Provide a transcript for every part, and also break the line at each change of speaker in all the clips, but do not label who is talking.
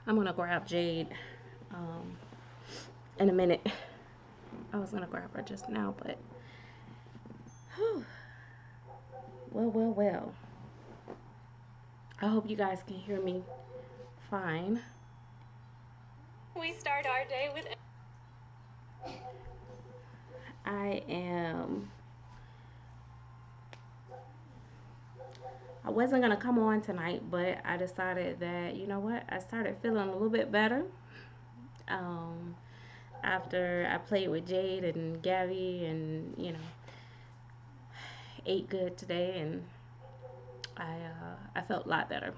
I'm gonna grab Jade in a minute. I was gonna grab her just now, but whew, well. I hope you guys can hear me fine. We start our day with. I am. I wasn't gonna come on tonight, but I decided that you know what? I started feeling a little bit better. Um, After I played with Jade and Gabby, and ate good today, and I felt a lot better.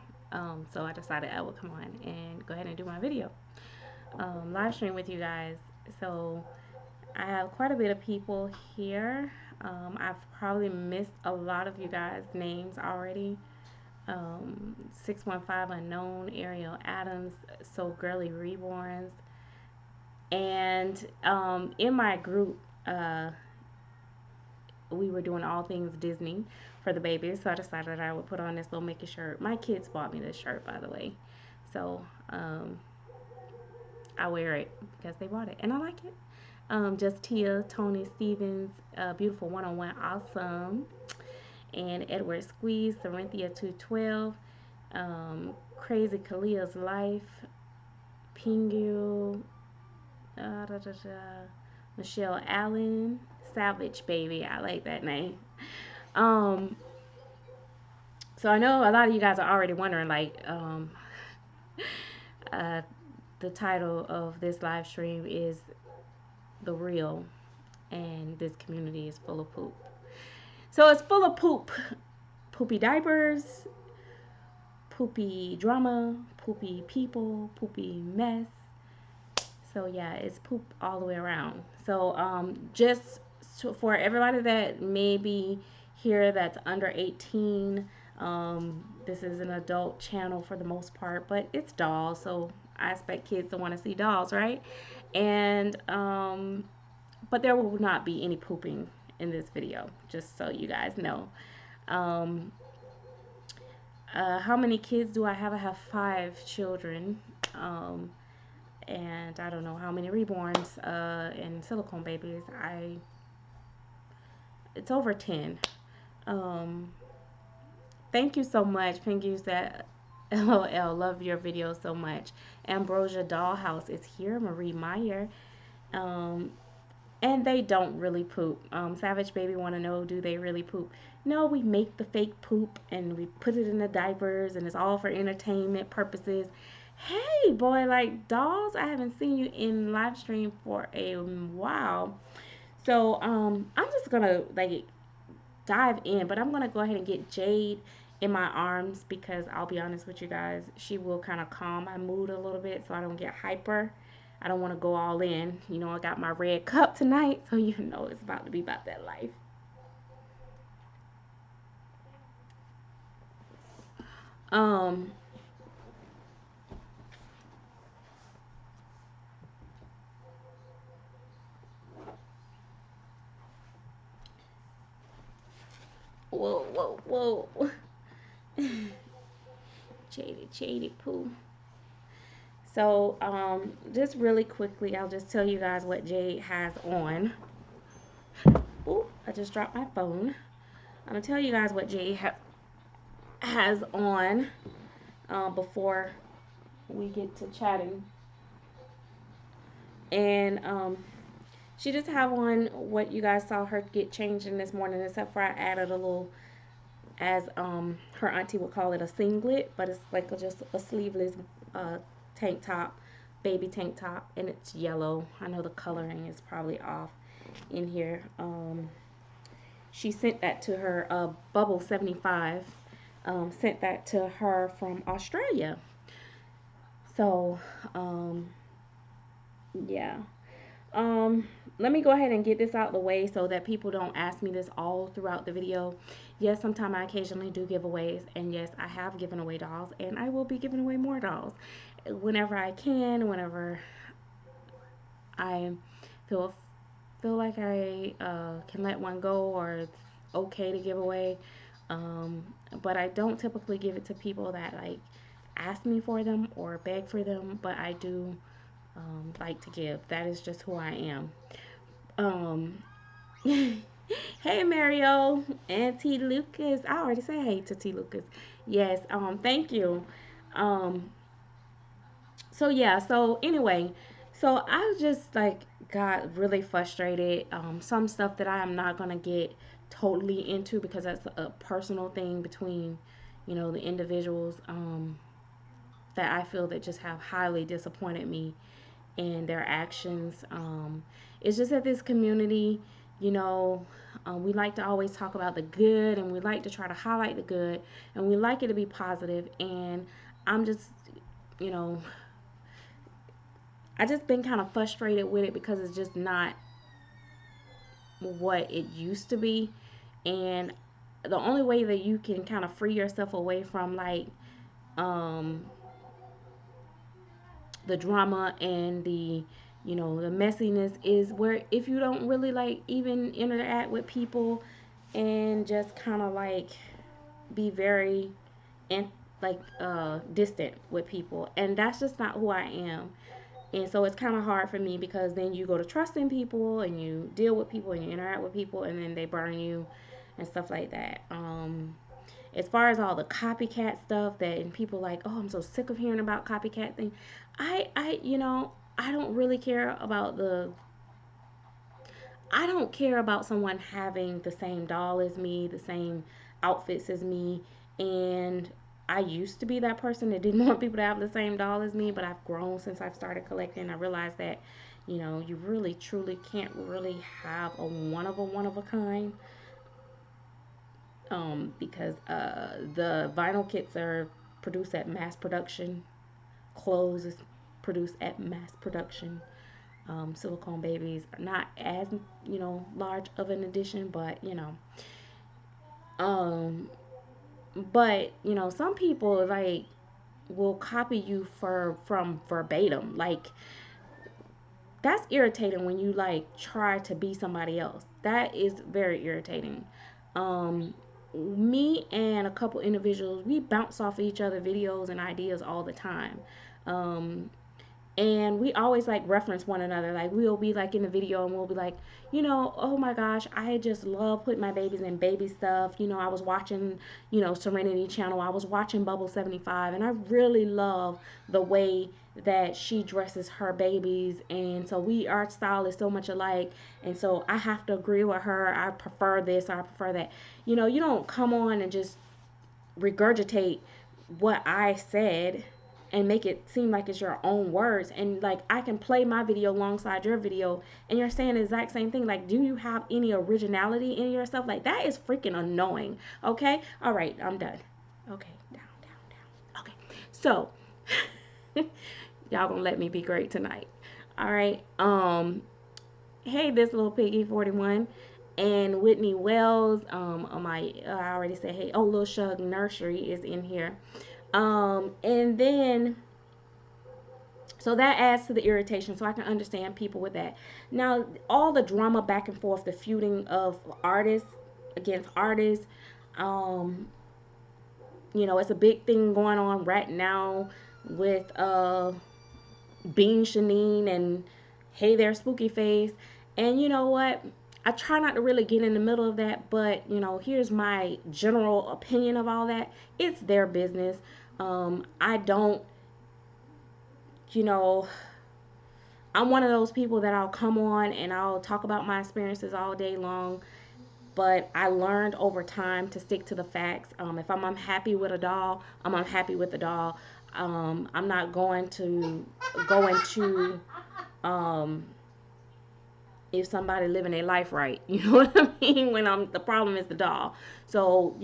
So I decided I would come on and go ahead and do my video, live stream with you guys. So I have quite a bit of people here. I've probably missed a lot of you guys' names already. 615 Unknown, Ariel Adams, So Girly Reborns. And in my group, we were doing all things Disney for the babies. So I decided that I would put on this little Mickey shirt. My kids bought me this shirt, by the way. So I wear it because they bought it. And I like it. Just Tia, Tony Stevens, Beautiful One on One, Awesome, and Edward Squeeze, Corinthia 212, Crazy Kalia's Life, Pingu, Michelle Allen, Savage Baby. I like that name. Um, so I know a lot of you guys are already wondering, like, uh, the title of this live stream is The Real, and this community is full of poop. So it's full of poop. Poopy diapers, poopy drama, poopy people, poopy mess. So yeah, it's poop all the way around. So just for everybody that may be here that's under 18, this is an adult channel for the most part, but it's dolls, so I expect kids to want to see dolls, right? And but there will not be any pooping in this video, just so you guys know. Um, how many kids do I have? I have 5 children. And I don't know how many reborns and silicone babies. It's over 10. Um, Thank you so much, Pingus. That LOL, love your videos so much. Ambrosia Dollhouse is here. Marie Meyer. Um, and they don't really poop. Savage Baby want to know, do they really poop? No, we make the fake poop and we put it in the diapers, and it's all for entertainment purposes. Hey, boy, like dolls, I haven't seen you in live stream for a while. So, I'm just gonna like dive in, but I'm gonna go ahead and get Jade in my arms because I'll be honest with you guys, she will kind of calm my mood a little bit so I don't get hyper. I don't want to go all in. You know, I got my red cup tonight, so you know it's about to be about that life. Um, whoa. Shady poo. So, just really quickly, I'll just tell you guys what Jade has on. Oh, I just dropped my phone. I'm gonna tell you guys what Jade has on before we get to chatting. And she just have on what you guys saw her get changed in this morning, except for I added a little, as her auntie would call it, a singlet, but it's like just a sleeveless tank top, baby tank top, and it's yellow. I know the coloring is probably off in here. She sent that to her, Bubble 75 sent that to her from Australia. So yeah. Um, Let me go ahead and get this out of the way so that people don't ask me this all throughout the video. Yes, sometimes I occasionally do giveaways, and yes, I have given away dolls, and I will be giving away more dolls whenever I can, whenever I feel like I can let one go, or it's okay to give away. But I don't typically give it to people that like ask me for them or beg for them, but I do like to give. That is just who I am. Um, hey Mario and T Lucas. I already said hey to T Lucas. Yes, thank you. Um, so yeah, so anyway, so I just like got really frustrated. Some stuff that I am not gonna get totally into because that's a personal thing between, the individuals that I feel that just have highly disappointed me in their actions. It's just that this community, you know, we like to always talk about the good and we like to try to highlight the good and we like it to be positive. And I'm just, you know, I just been kind of frustrated with it because it's just not what it used to be. And the only way that you can kind of free yourself away from like um, the drama and the messiness is where if you don't really like even interact with people and just kind of like be very and like distant with people, and that's just not who I am. And so it's kind of hard for me because then you go to trusting people and you deal with people and you interact with people and then they burn you and stuff like that. As far as all the copycat stuff that and people like, oh, I'm so sick of hearing about copycat thing. I don't really care about I don't care about someone having the same doll as me, the same outfits as me, and I used to be that person that didn't want people to have the same doll as me, but I've grown since I've started collecting. I realized that, you really truly can't really have one of a kind, because the vinyl kits are produced at mass production, clothes is produced at mass production. Silicone babies are not as large of an addition, but um, some people like will copy you from verbatim. Like that's irritating when you like try to be somebody else. That is very irritating. Um, Me and a couple individuals, we bounce off of each other videos and ideas all the time. Um, and we always like reference one another. Like we'll be like in the video and we'll be like, oh my gosh, I just love putting my babies in baby stuff. I was watching, Serenity channel. I was watching Bubble 75 and I really love the way that she dresses her babies, and so our style is so much alike, and so I have to agree with her. I prefer this or I prefer that. You don't come on and just regurgitate what I said and make it seem like it's your own words, and like I can play my video alongside your video and you're saying the exact same thing. Like, do you have any originality in yourself? Like, that is freaking annoying. Okay, all right, I'm done. Okay, down. Okay, so y'all gonna let me be great tonight. All right. Hey, this little piggy 41 and Whitney Wells. On my I already said hey. Oh, Lil Shug Nursery is in here. And then so that adds to the irritation. So I can understand people with that. Now, all the drama back and forth, the feuding of artists against artists. Um, it's a big thing going on right now with Bean Shanine and Hey There Spooky Face. And you know what? I try not to really get in the middle of that, but here's my general opinion of all that. It's their business. I don't, you know, I'm one of those people that I'll come on and I'll talk about my experiences all day long, but I learned over time to stick to the facts. If I'm unhappy with a doll, I'm unhappy with the doll. I'm not going to go into um, if somebody living their life right. You know what I mean? When the problem is the doll. So,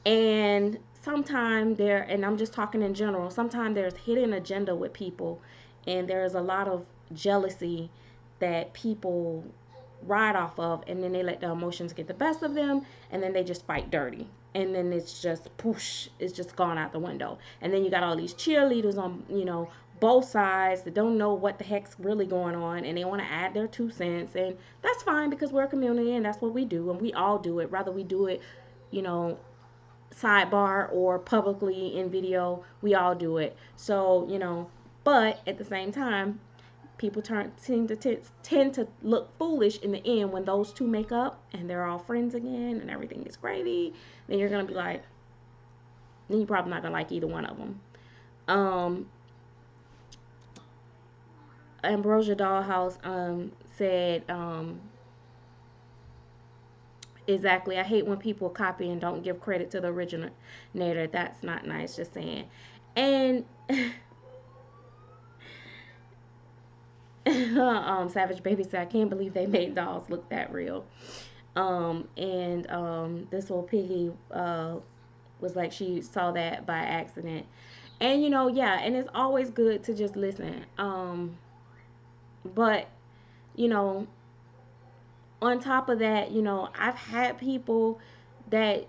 and sometimes and I'm just talking in general, sometimes there's hidden agenda with people and there's a lot of jealousy that people ride off of, and then they let the emotions get the best of them and then they just fight dirty, and then it's just poosh, it's just gone out the window. And then you got all these cheerleaders on both sides that don't know what the heck's really going on, and they want to add their 2 cents, and that's fine because we're a community and that's what we do and we all do it, whether we do it you know sidebar or publicly in video. We all do it. So, but at the same time, people tend to look foolish in the end when those two make up and they're all friends again and everything is gravy. Then you're gonna be like, then you're probably not gonna like either one of them. Um, Ambrosia Dollhouse said, exactly. I hate when people copy and don't give credit to the originator. That's not nice. Just saying. And Savage Baby said, I can't believe they made dolls look that real. And this little piggy was like she saw that by accident. And yeah, and it's always good to just listen. But you know, on top of that, I've had people that,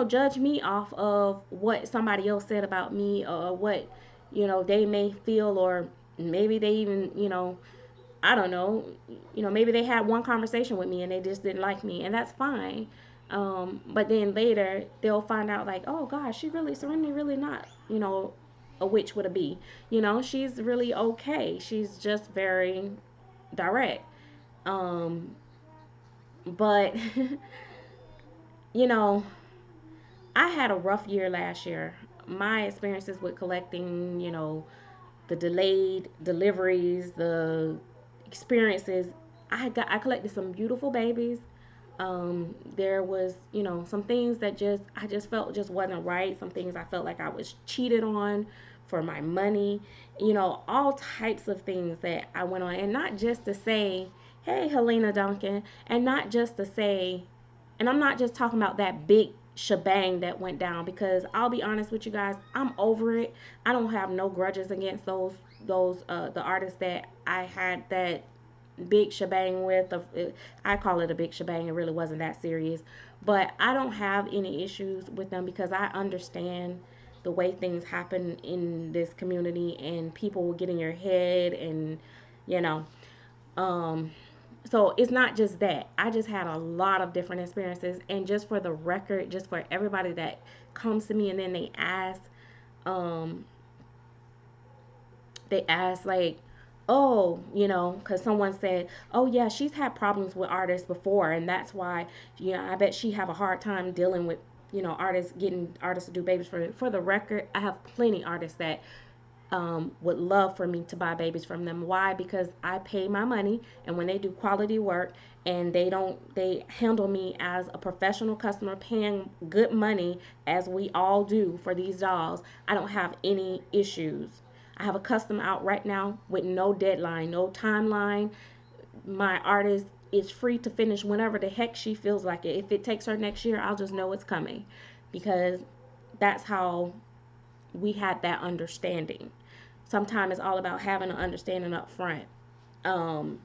judge me off of what somebody else said about me or what, they may feel, or maybe they even, I don't know, maybe they had one conversation with me and they just didn't like me, and that's fine. But then later they'll find out like, oh gosh, Serenity really not, a witch with a B. She's really okay. She's just very direct. Um, but you know, I had a rough year last year. My experiences with collecting, the delayed deliveries, the experiences, I collected some beautiful babies. There was, some things that I just felt just wasn't right. Some things I felt like I was cheated on for my money. All types of things that I went on, and not just to say, hey, Helena Duncan, and not just to say, and I'm not just talking about that big shebang that went down, because I'll be honest with you guys, I'm over it. I don't have no grudges against those the artists that I had that big shebang with. I call it a big shebang. It really wasn't that serious, but I don't have any issues with them because I understand the way things happen in this community, and people will get in your head, and you know um so it's not just that. I just had a lot of different experiences, and just for the record, just for everybody that comes to me and then um they ask like, oh, because someone said, oh yeah, she's had problems with artists before, and that's why, I bet she have a hard time dealing with, artists, getting artists to do babies for her. For the record, I have plenty artists that would love for me to buy babies from them. Why? Because I pay my money, and when they do quality work and they handle me as a professional customer, paying good money as we all do for these dolls, I don't have any issues. I have a custom out right now with no deadline, no timeline. My artist is free to finish whenever the heck she feels like it. If it takes her next year, I'll just know it's coming, because that's how we had that understanding. Sometimes it's all about having an understanding up front. Um,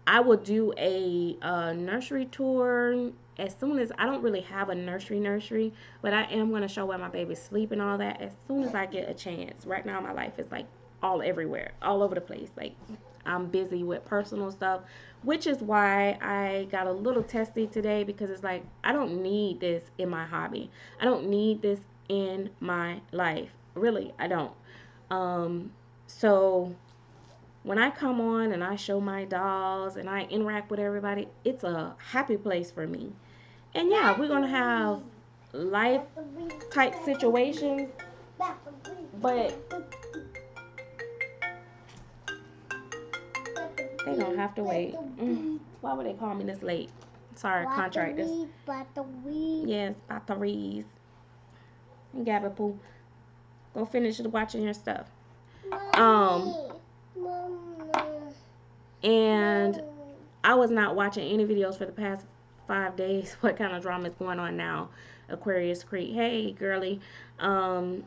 I will do a nursery tour as soon as, I don't really have a nursery, but I am going to show where my babies sleep and all that as soon as I get a chance. Right now, my life is like all everywhere, all over the place. Like, I'm busy with personal stuff, which is why I got a little testy today, because it's like, I don't need this in my hobby. I don't need this in my life. Really, I don't. So when I come on and I show my dolls and I interact with everybody, it's a happy place for me. And yeah, we're gonna have life type situations, but they don't have to wait. Why would they call me this late? Sorry, contractors. Yes, batteries. And Gabby Poo, go finish watching your stuff. Um, and I was not watching any videos for the past 5 days. What kind of drama is going on now? Aquarius Creek. Hey, girly. Um,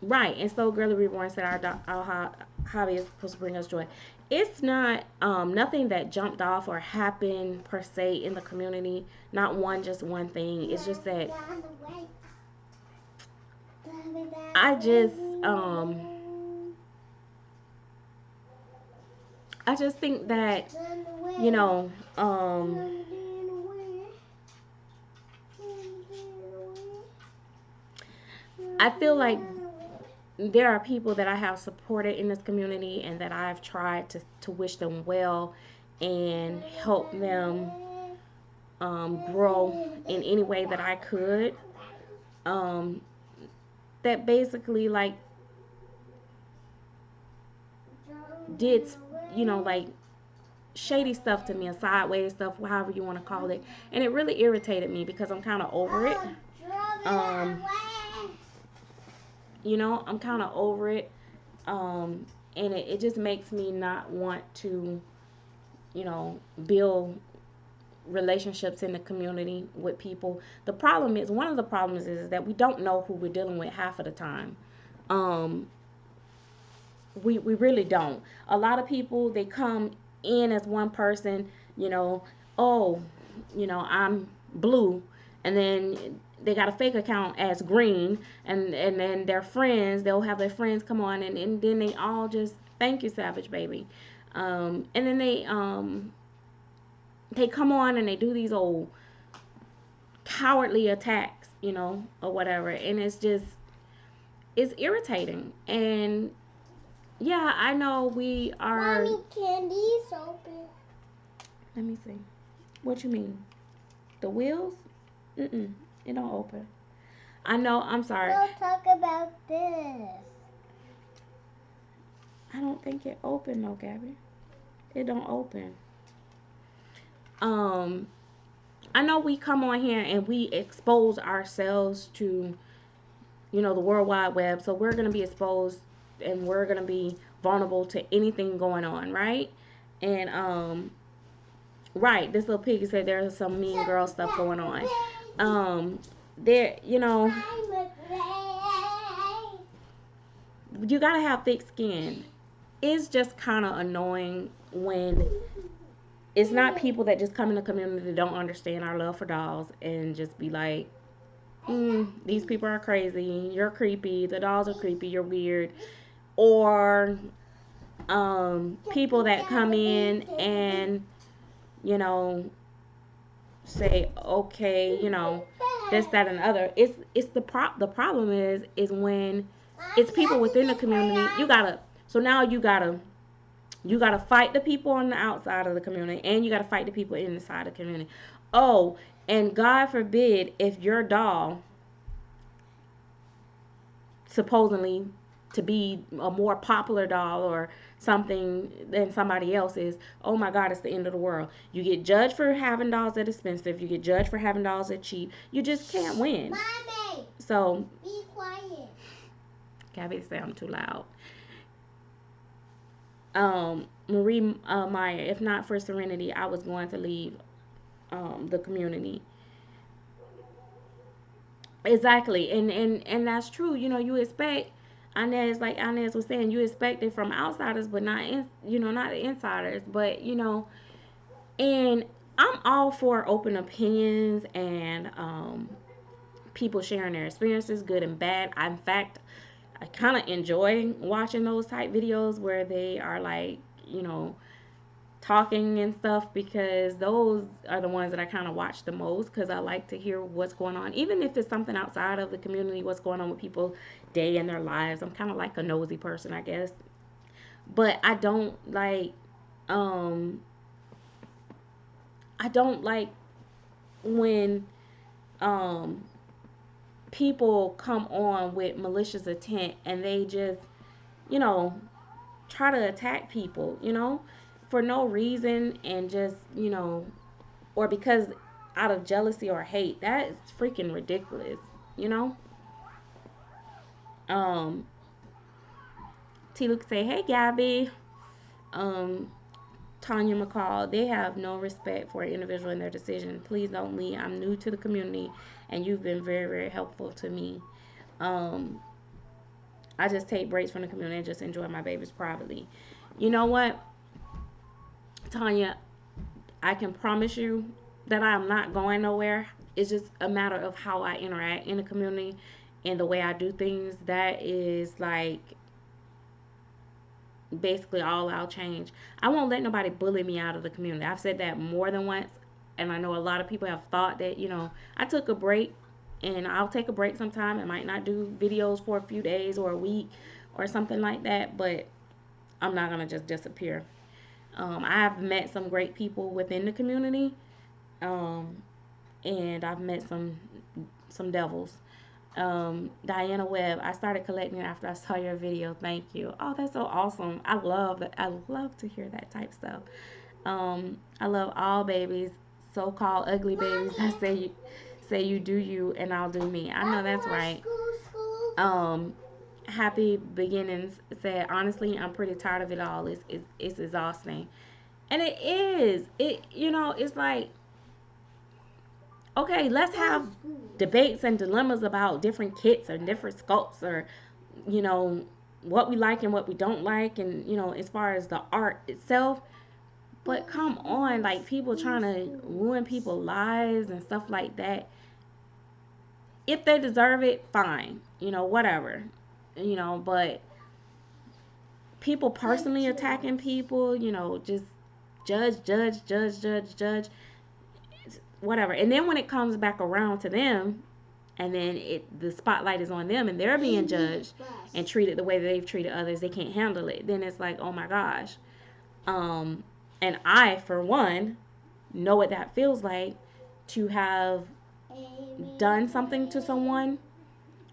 right. And so, Girly Reborn said our hobby is supposed to bring us joy. It's not nothing that jumped off or happened per se in the community. Not just one thing. It's just that I just I just think that, you know, I feel like there are people that I have supported in this community and that I've tried to wish them well and help them grow in any way that I could. Um, that basically like did, like shady stuff to me, and sideways stuff, however you want to call it, and it really irritated me because I'm kind of over it. Um, I'm kind of over it, and it just makes me not want to, build relationships in the community with people. The problem is, one of the problems is that we don't know who we're dealing with half of the time. Um, we really don't. A lot of people, they come in as one person, oh, I'm blue, and then they got a fake account as green, and then their friends, they'll have their friends come on, and then they all just thank you, Savage Baby. And then they come on and they do these old cowardly attacks, or whatever, and it's irritating. And yeah, I know we are.
Mommy, candy's open.
Let me see. What you mean? The wheels? Mm-mm. It don't open. I know. I'm sorry.
We'll talk about this.
I don't think it opened, no, Gabby. It don't open. I know we come on here and we expose ourselves to, the World Wide Web. So we're gonna be exposed and we're gonna be vulnerable to anything going on, right? And right, this little piggy said there's some mean girl stuff going on. There, you gotta have thick skin. It's just kind of annoying when it's not people that just come in the community that don't understand our love for dolls and just be like, these people are crazy, you're creepy, the dolls are creepy, you're weird. Or people that come in and, say, okay, this, that, and the other. It's the problem is when it's people within the community. Now you gotta fight the people on the outside of the community, and you gotta fight the people inside the community. Oh, and God forbid if your doll supposedly to be a more popular doll or something than somebody else's, oh my God, it's the end of the world. You get judged for having dolls that expensive. You get judged for having dolls that cheap. You just can't win.
Mommy,
so
be quiet.
Gabby say I'm too loud. Marie Meyer, if not for Serenity, I was going to leave the community. Exactly, and that's true. You expect Inez, like Inez was saying, you expect it from outsiders, but not insiders. But and I'm all for open opinions and people sharing their experiences, good and bad. In fact, I kind of enjoy watching those type videos where they are like, talking and stuff, because those are the ones that I kind of watch the most, because I like to hear what's going on, even if it's something outside of the community, what's going on with people day in their lives. I'm kind of like a nosy person, I guess. But um I don't like when um people come on with malicious intent and they just, you know, try to attack people, for no reason, and just, or because out of jealousy or hate. That is freaking ridiculous, you know? Um, T. Luke say, hey, Gabby. Um, Tanya McCall, they have no respect for an individual in their decision. Please don't leave. I'm new to the community, and you've been very, very helpful to me. Um, I just take breaks from the community and just enjoy my babies privately. You know what, Tanya? I can promise you that I am not going nowhere. It's just a matter of how I interact in the community and the way I do things. That is like basically all I'll change. I won't let nobody bully me out of the community. I've said that more than once, and I know a lot of people have thought that, I took a break and I'll take a break sometime. I might not do videos for a few days or a week or something like that, but I'm not gonna just disappear. I've met some great people within the community, um, and I've met some devils. Diana Webb, I started collecting after I saw your video. Thank you. Oh, that's so awesome. I love it. I love to hear that type stuff. I love all babies, so-called ugly babies that say you do you and I'll do me. I know that's right. Um, Happy Beginnings said, honestly, I'm pretty tired of it all. It's exhausting, and it is. It's like, okay, let's have debates and dilemmas about different kits or different sculpts, or you know what we like and what we don't like, and as far as the art itself. But come on, like, people trying to ruin people's lives and stuff like that. If they deserve it, fine, whatever, but people personally attacking people, just judge, whatever. And then when it comes back around to them, and then the spotlight is on them and they're being judged and treated the way that they've treated others, they can't handle it. Then it's like, oh my gosh. And I, for one, know what that feels like, to have done something to someone,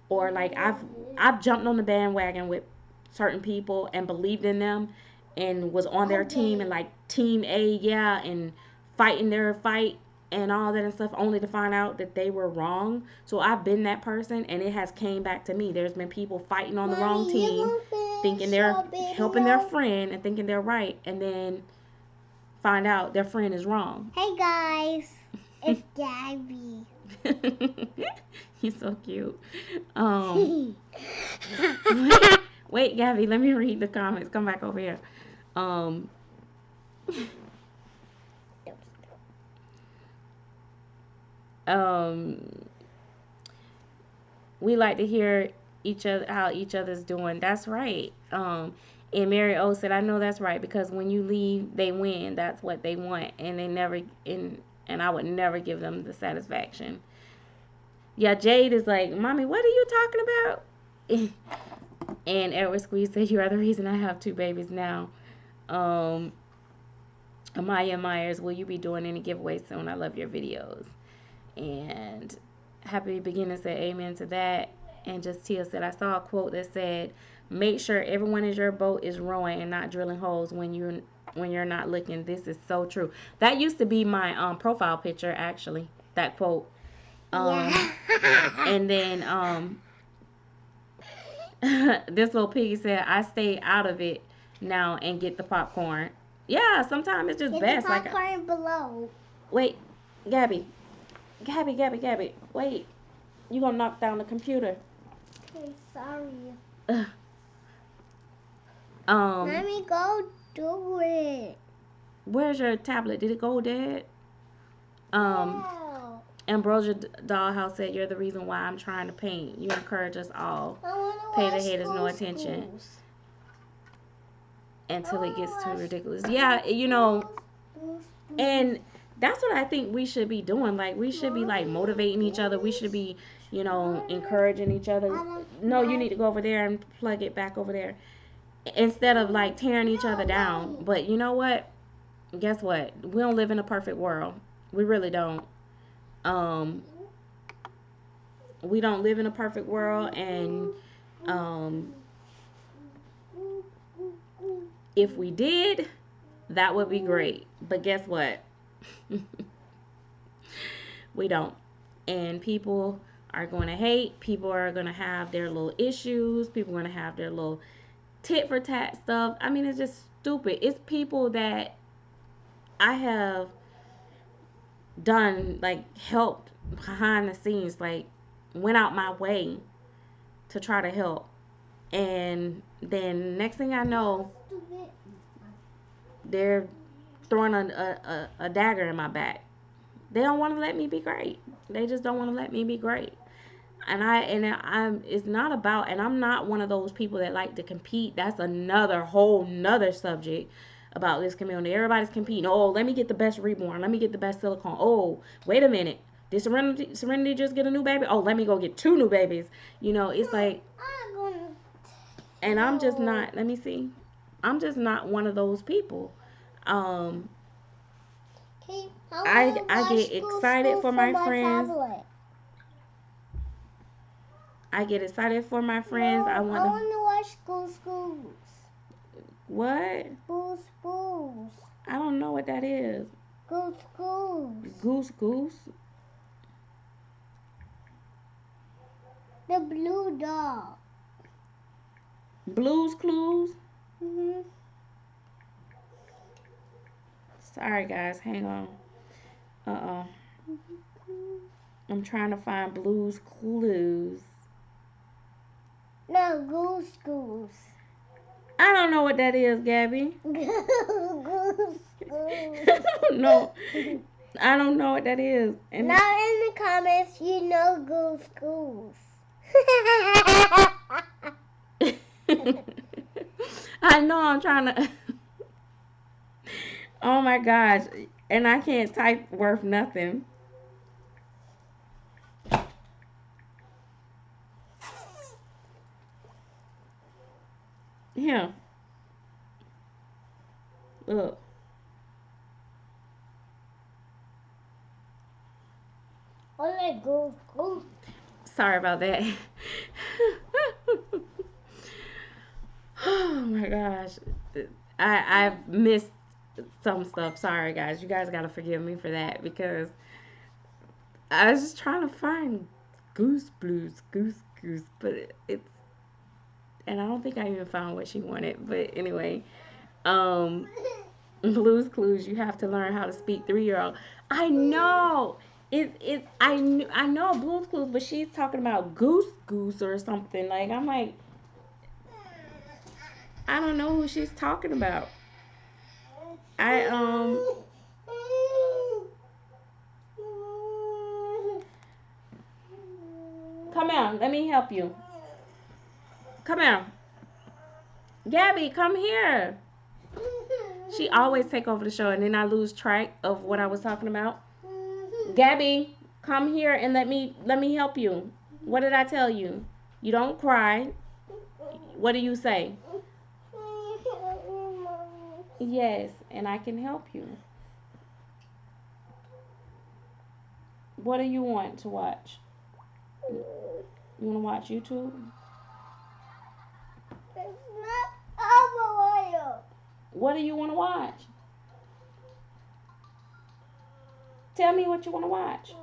or like I've jumped on the bandwagon with certain people and believed in them and was on their team, and like team A, yeah, and fighting their fight and all that and stuff, only to find out that they were wrong. So I've been that person, and it has came back to me. There's been people fighting on the wrong team, thinking they're helping their friend and thinking they're right, and then find out their friend is wrong.
Hey guys, it's Gabby.
You're so cute. Wait, Gabby, let me read the comments. Come back over here. Um, um, we like to hear each other, how each other's doing. That's right. And Mary O said, I know that's right, because when you leave, they win. That's what they want, and they never and I would never give them the satisfaction. Yeah, Jade is like, Mommy, what are you talking about? And Edward Squeeze said, you are the reason I have two babies now. Amaya Myers, will you be doing any giveaways soon? I love your videos. And Happy Beginning said, amen to that. And Just Tia said, I saw a quote that said, make sure everyone in your boat is rowing and not drilling holes when you're not looking. This is so true. That used to be my profile picture, actually, that quote. And then this little piggy said, I stay out of it now and get the popcorn. Yeah, sometimes it's just
Get
best.
the popcorn like below.
Wait, Gabby. Wait. You gonna knock down the computer.
Okay, sorry.
Ugh.
Let me go do it.
Where's your tablet? Did it go dead?
No.
Ambrosia Dollhouse said, you're the reason why I'm trying to paint. You encourage us all. Pay the haters no attention until it gets too ridiculous. Yeah, and that's what I think we should be doing. Like, we should be like motivating each other. We should be, encouraging each other. No, you need to go over there and plug it back over there, instead of like tearing each other down. But you know what? Guess what? We don't live in a perfect world. We really don't. We don't live in a perfect world, and if we did, that would be great. But guess what? We don't. And people are going to hate. People are going to have their little issues. People are going to have their little tit for tat stuff. I mean, it's just stupid. It's people that I have done, like, helped behind the scenes, like, went out my way to try to help. And then next thing I know, they're throwing a dagger in my back. They don't want to let me be great. They just don't want to let me be great. And I'm it's not about, and I'm not one of those people that like to compete. That's another whole nother subject about this community. Everybody's competing. Oh, let me get the best reborn. Let me get the best silicone. Oh, wait a minute. Did Serenity just get a new baby? Oh, let me go get two new babies. It's like,
I'm gonna
and I'm just
tell.
not. Let me see. I'm just not one of those people. Um,
Okay, I
I
wanna
I
watch
get
School
excited
School
for
for
my
my
friends.
tablet.
I get excited for my friends. I
No,
want
I
them.
wanna watch School Schools.
What?
Schools Schools.
I don't know what that is.
Schools Schools.
Goose Goose.
The blue dog.
Blues Clues.
Mhm.
Sorry guys, hang on. I'm trying to find Blues Clues.
No, Goose Goose.
I don't know what that is, Gabby.
Goose
No,
Goose.
I don't know what that is. And
Now in the comments, you know Goose Goose.
I know I'm trying to. Oh my gosh. And I can't type worth nothing. Here, look.
I like Goose Goose.
Sorry about that. Oh my gosh. I've missed some stuff. Sorry guys. You guys gotta forgive me for that because I was just trying to find Goose Blues, Goose Goose, but it's and I don't think I even found what she wanted. But anyway, um, Blues Clues, you have to learn how to speak 3 year old. I know. I know Blues Clues, but she's talking about Goose Goose or something. Like I'm like, I don't know who she's talking about. I come on, let me help you. Come on. Gabby, come here. She always take over the show and then I lose track of what I was talking about. Gabby, come here and let me help you. What did I tell you? You don't cry. What do you say? Yes, and I can help you. What do you want to watch? You want to watch YouTube?
It's not our
What do you want to watch? Tell me what you want to watch.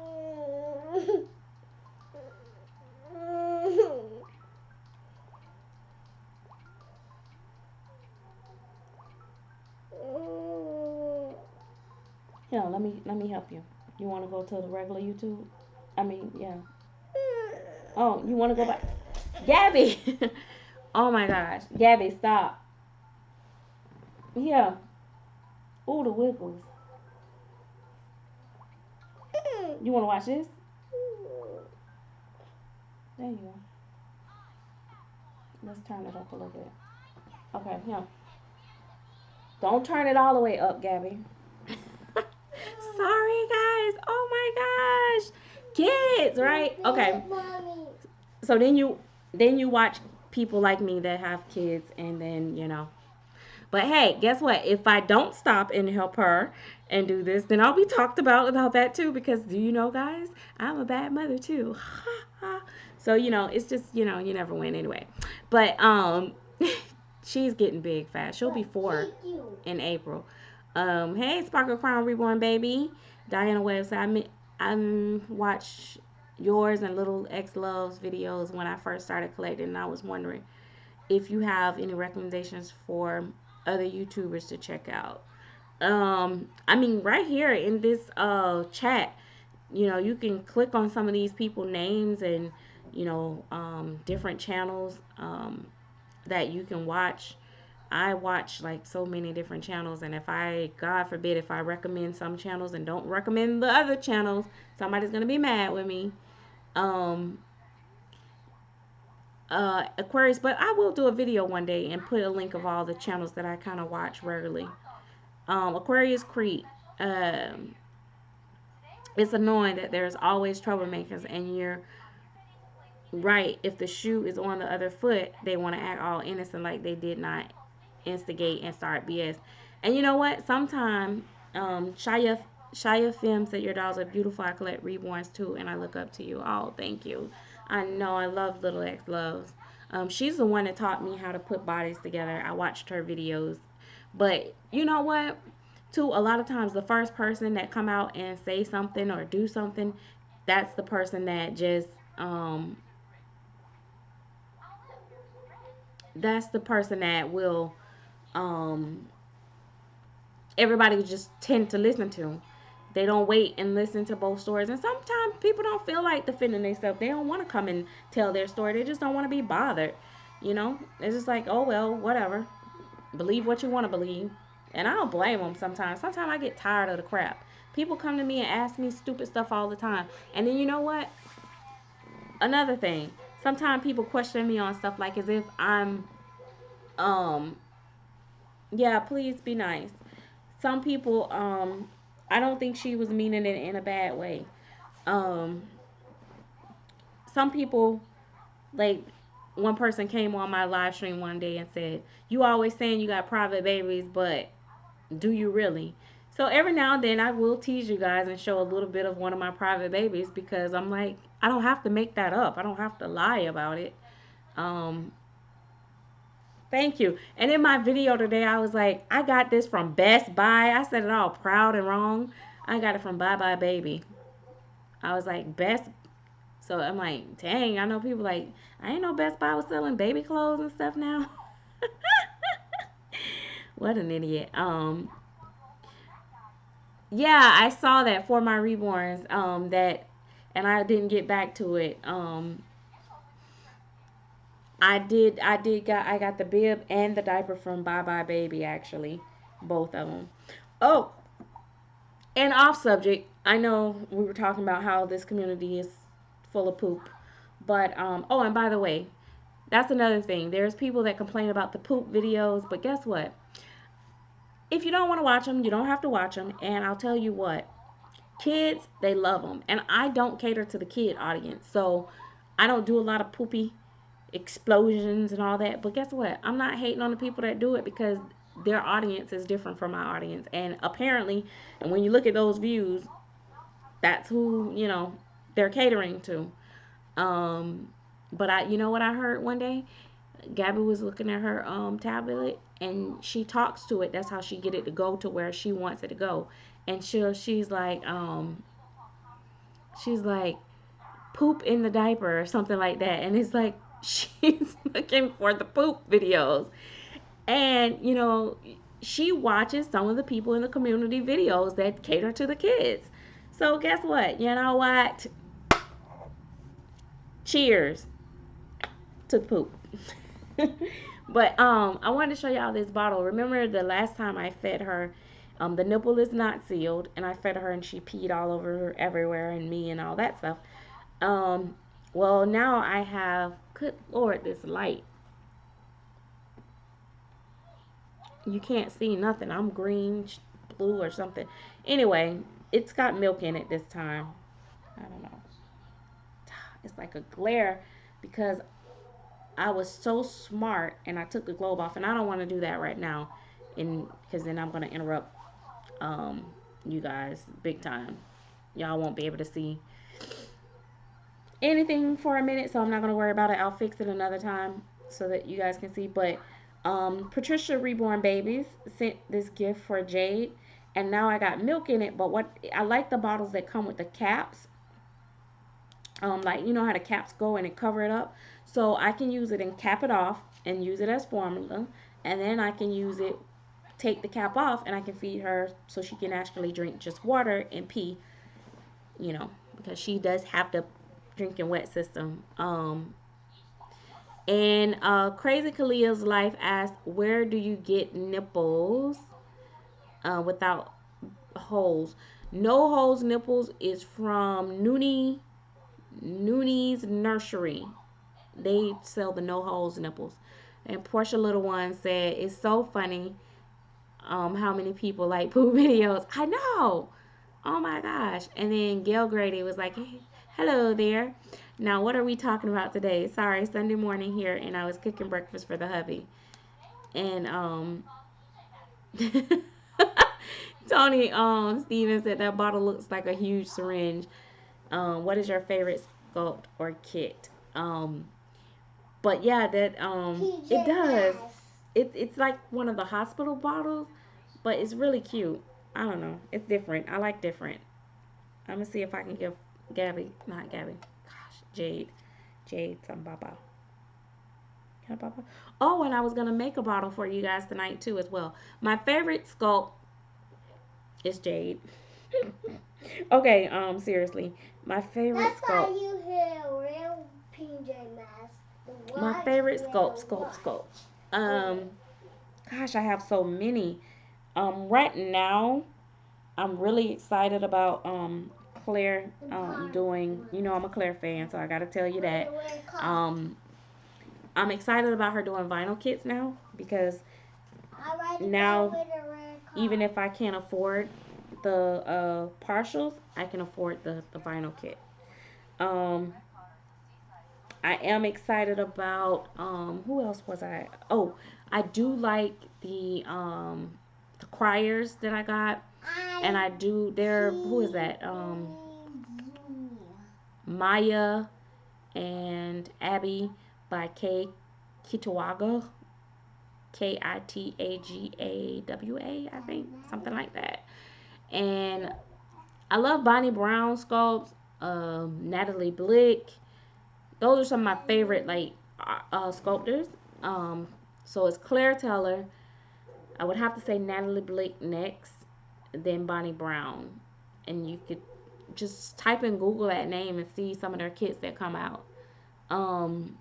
Here, let me help you. You want to go to the regular YouTube? I mean, yeah. Oh, you want to go back? Gabby! Oh my gosh. Gabby, stop. Here. Ooh, the wiggles. You want to watch this? There you go. Let's turn it up a little bit. Okay, here. Don't turn it all the way up, Gabby. Sorry, guys. Oh my gosh. Kids, right? Okay. So then you watch people like me that have kids and then. But hey, guess what? If I don't stop and help her and do this, then I'll be talked about that too because do you know, guys, I'm a bad mother too. So, it's just, you never win anyway. But she's getting big fast. She'll be 4 in April. Hey, Sparkle Crown Reborn baby. Diana Webs, I watched yours and Little X Love's videos when I first started collecting and I was wondering if you have any recommendations for other YouTubers to check out. I mean, right here in this chat, you can click on some of these people names and different channels that you can watch. I watch like so many different channels, and God forbid, if I recommend some channels and don't recommend the other channels, somebody's gonna be mad with me. Um, Aquarius, but I will do a video one day and put a link of all the channels that I kind of watch regularly. Aquarius Creek, um, It's annoying that there's always troublemakers, and you're right. If the shoe is on the other foot, they want to act all innocent like they did not instigate and start BS. And you know what? Sometimes Shaya Fim said your dolls are beautiful. I collect reborns too, and I look up to you. Oh, thank you. I know I love Little X Loves. She's the one that taught me how to put bodies together. I watched her videos, but you know what? Too, a lot of times the first person that come out and say something or do something, that's the person that just that's the person that will um everybody just tend to listen to. They don't wait and listen to both stories. And sometimes people don't feel like defending themselves. They don't want to come and tell their story. They just don't want to be bothered. You know, it's just like, oh well, whatever. Believe what you want to believe. And I don't blame them sometimes. Sometimes I get tired of the crap. People come to me and ask me stupid stuff all the time. And then you know what? Another thing. Sometimes people question me on stuff like as if I'm um yeah, please be nice. Some people I don't think she was meaning it in a bad way. Um some people like one person came on my live stream one day and said, "You always saying you got private babies, but do you really?" So every now and then I will tease you guys and show a little bit of one of my private babies because I'm like, I don't have to make that up. I don't have to lie about it. Um Thank you. And in my video today, I was like, I got this from Best Buy. I said it all proud and wrong. I got it from Bye Bye Baby. I was like, Best. So I'm like, dang, I know people like, I ain't know Best Buy was selling baby clothes and stuff now. What an idiot. Yeah, I saw that for my reborns. And I didn't get back to it. I got the bib and the diaper from Bye Bye Baby actually, both of them. Oh, and off subject, I know we were talking about how this community is full of poop, but oh, and by the way, that's another thing. There's people that complain about the poop videos, but guess what? If you don't want to watch them, you don't have to watch them. And I'll tell you what, kids, they love them, and I don't cater to the kid audience, so I don't do a lot of poopy explosions and all that. But guess what? I'm not hating on the people that do it because their audience is different from my audience, and apparently, and when you look at those views, that's who they're catering to. Um, but you know what I heard one day? Gabby was looking at her tablet and she talks to it. That's how she get it to go to where she wants it to go. And she's like poop in the diaper or something like that. And it's like she's looking for the poop videos. And she watches some of the people in the community videos that cater to the kids. So guess what? You know what? Cheers to the poop. But I wanted to show y'all this bottle. Remember the last time I fed her, the nipple is not sealed, and I fed her and she peed all over her everywhere and me and all that stuff. Um, well, now I have, good Lord, this light. You can't see nothing. I'm green, blue, or something. Anyway, it's got milk in it this time. I don't know. It's like a glare because I was so smart and I took the globe off, and I don't want to do that right now, because then I'm gonna interrupt um you guys big time. Y'all won't be able to see anything for a minute, so I'm not gonna worry about it. I'll fix it another time so that you guys can see. But Patricia Reborn Babies sent this gift for Jade, and now I got milk in it. But what I like the bottles that come with the caps, like you know how the caps go and it cover it up, so I can use it and cap it off and use it as formula, and then I can use it, take the cap off, and I can feed her so she can actually drink just water and pee, because she does have the drinking wet system. And Crazy Kalia's life asked, where do you get nipples without holes? No holes nipples is from Nooney's Nursery. They sell the no holes nipples. And Portia Little One said, it's so funny how many people like poo videos. I know. Oh my gosh. And then Gail Grady was like, hey, hello there. Now, what are we talking about today? Sorry, Sunday morning here, and I was cooking breakfast for the hubby. And Tony Steven said that bottle looks like a huge syringe. What is your favorite sculpt or kit? But yeah, that it does. It's like one of the hospital bottles, but it's really cute. I don't know. It's different. I like different. I'm gonna see if I can give Gabby, not Gabby, gosh, Jade some baba. Can I baba? Oh, and I was gonna make a bottle for you guys tonight too as well. My favorite sculpt is Jade. Okay, seriously, my favorite
That's why
sculpt.
you hear a real PJ Masks.
My favorite sculpt. Um, Gosh, I have so many. Right now, I'm really excited about Claire doing. You know, I'm a Claire fan, so I gotta tell you that. Um, I'm excited about her doing vinyl kits now because now, even if I can't afford the partials, I can afford the vinyl kit. Um, I am excited about who else was I? Oh, I do like the criers that I got, and I do there. Who is that? Maya and Abby by Kitawaga, Kitagawa, I think something like that. And I love Bonnie Brown sculpts, Natalie Blick. Those are some of my favorite like sculptors. Um, so it's Claire Teller. I would have to say Natalie Blake next, then Bonnie Brown, and you could just type in Google that name and see some of their kits that come out. Um,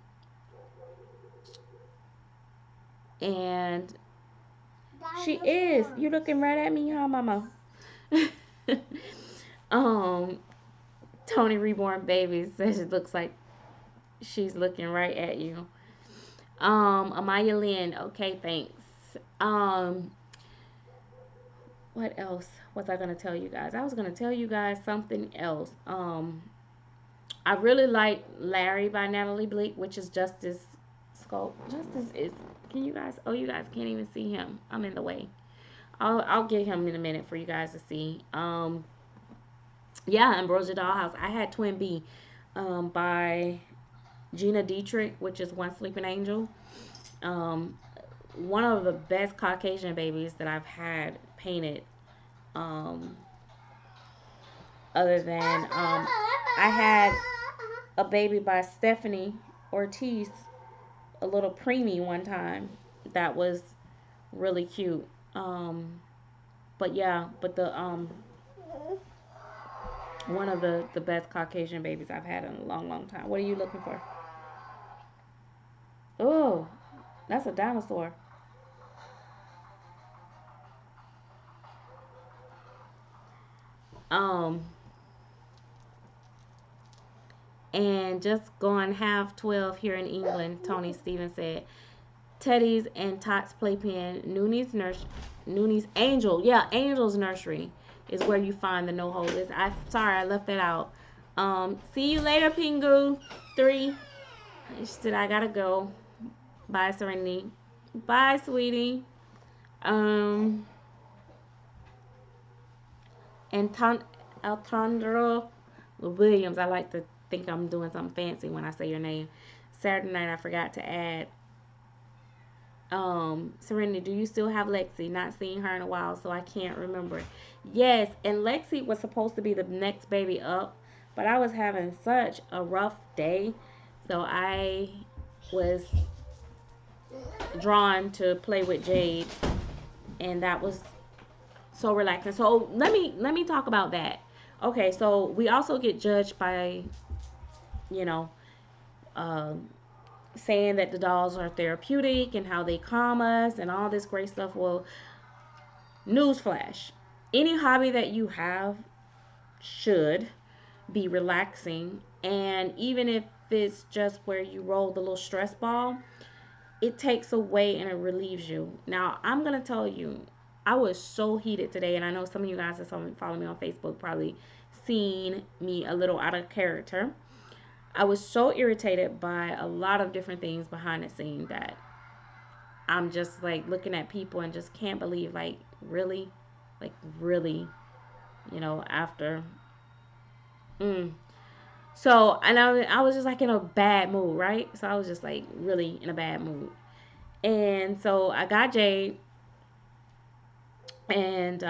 and she is. You looking right at me, huh, Mama? um, Tony Reborn Baby says it looks like she's looking right at you. Amaya Lynn. Okay, thanks. Um, what else was I gonna tell you guys? I was gonna tell you guys something else. I really like Larry by Natalie Bleak, which is Justice Sculpt. Justice is. Can you guys? Oh, you guys can't even see him. I'm in the way. I'll get him in a minute for you guys to see. Yeah, Ambrosia Dollhouse. I had Twin B, by Gina Dietrich, which is One Sleeping Angel. Um, One of the best Caucasian babies that I've had painted. Um, Other than I had a baby by Stephanie Ortiz, a little preemie one time that was really cute. Um, but yeah, but the one of the best Caucasian babies I've had in a long, long time. What are you looking for? Oh, that's a dinosaur. Um, and just going half 12 here in England, Tony Stevens said. Teddy's and Tots Playpen, Nooney's Angel. Yeah, Angel's Nursery is where you find the no hold list. I sorry I left that out. See you later, Pingu. 3. She said I gotta go. Bye, Serenity. Bye, sweetie. Um, and Alejandro Williams. I like to think I'm doing something fancy when I say your name. Saturday night I forgot to add. Serenity, do you still have Lexi? Not seeing her in a while, so I can't remember. Yes, and Lexi was supposed to be the next baby up, but I was having such a rough day, so I was drawn to play with Jade, and that was so relaxing. So let me talk about that. Okay, so we also get judged by, you know, um, saying that the dolls are therapeutic and how they calm us and all this great stuff. Well, newsflash: any hobby that you have should be relaxing, and even if it's just where you roll the little stress ball, it takes away and it relieves you. Now, I'm gonna tell you, I was so heated today, and I know some of you guys that follow me on Facebook probably seen me a little out of character. I was so irritated by a lot of different things behind the scene that I'm just like looking at people and just can't believe, really, like really, after. Mm. So, and I was just like in a bad mood, right? So I was just like really in a bad mood. And so I got Jade, and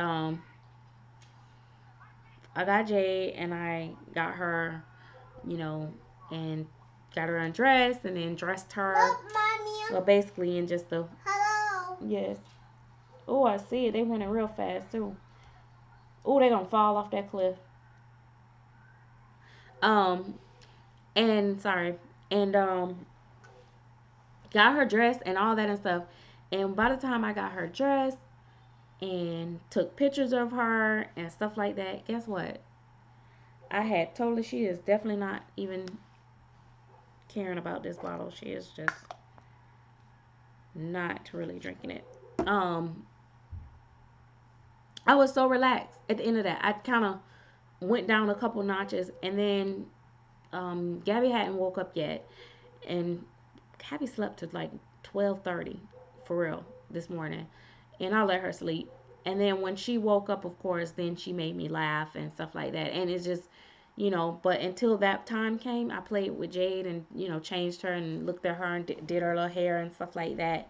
I got her, you know, and got her undressed and then dressed her.
Look, Mommy.
Well, basically in just the.
Hello.
Yes. Oh, I see it. They running real fast too. Oh, they gonna fall off that cliff. Um, and sorry, and got her dressed and all that and stuff. And by the time I got her dressed and took pictures of her and stuff like that, guess what? I had totally. She is definitely not even caring about this bottle. She is just not really drinking it. Um, I was so relaxed at the end of that. I kind of went down a couple notches, and then Gabby hadn't woke up yet, and Gabby slept to like 12:30 for real this morning, and I let her sleep. And then when she woke up, of course, then she made me laugh and stuff like that. And it's just, but until that time came, I played with Jade and changed her and looked at her and did her little hair and stuff like that.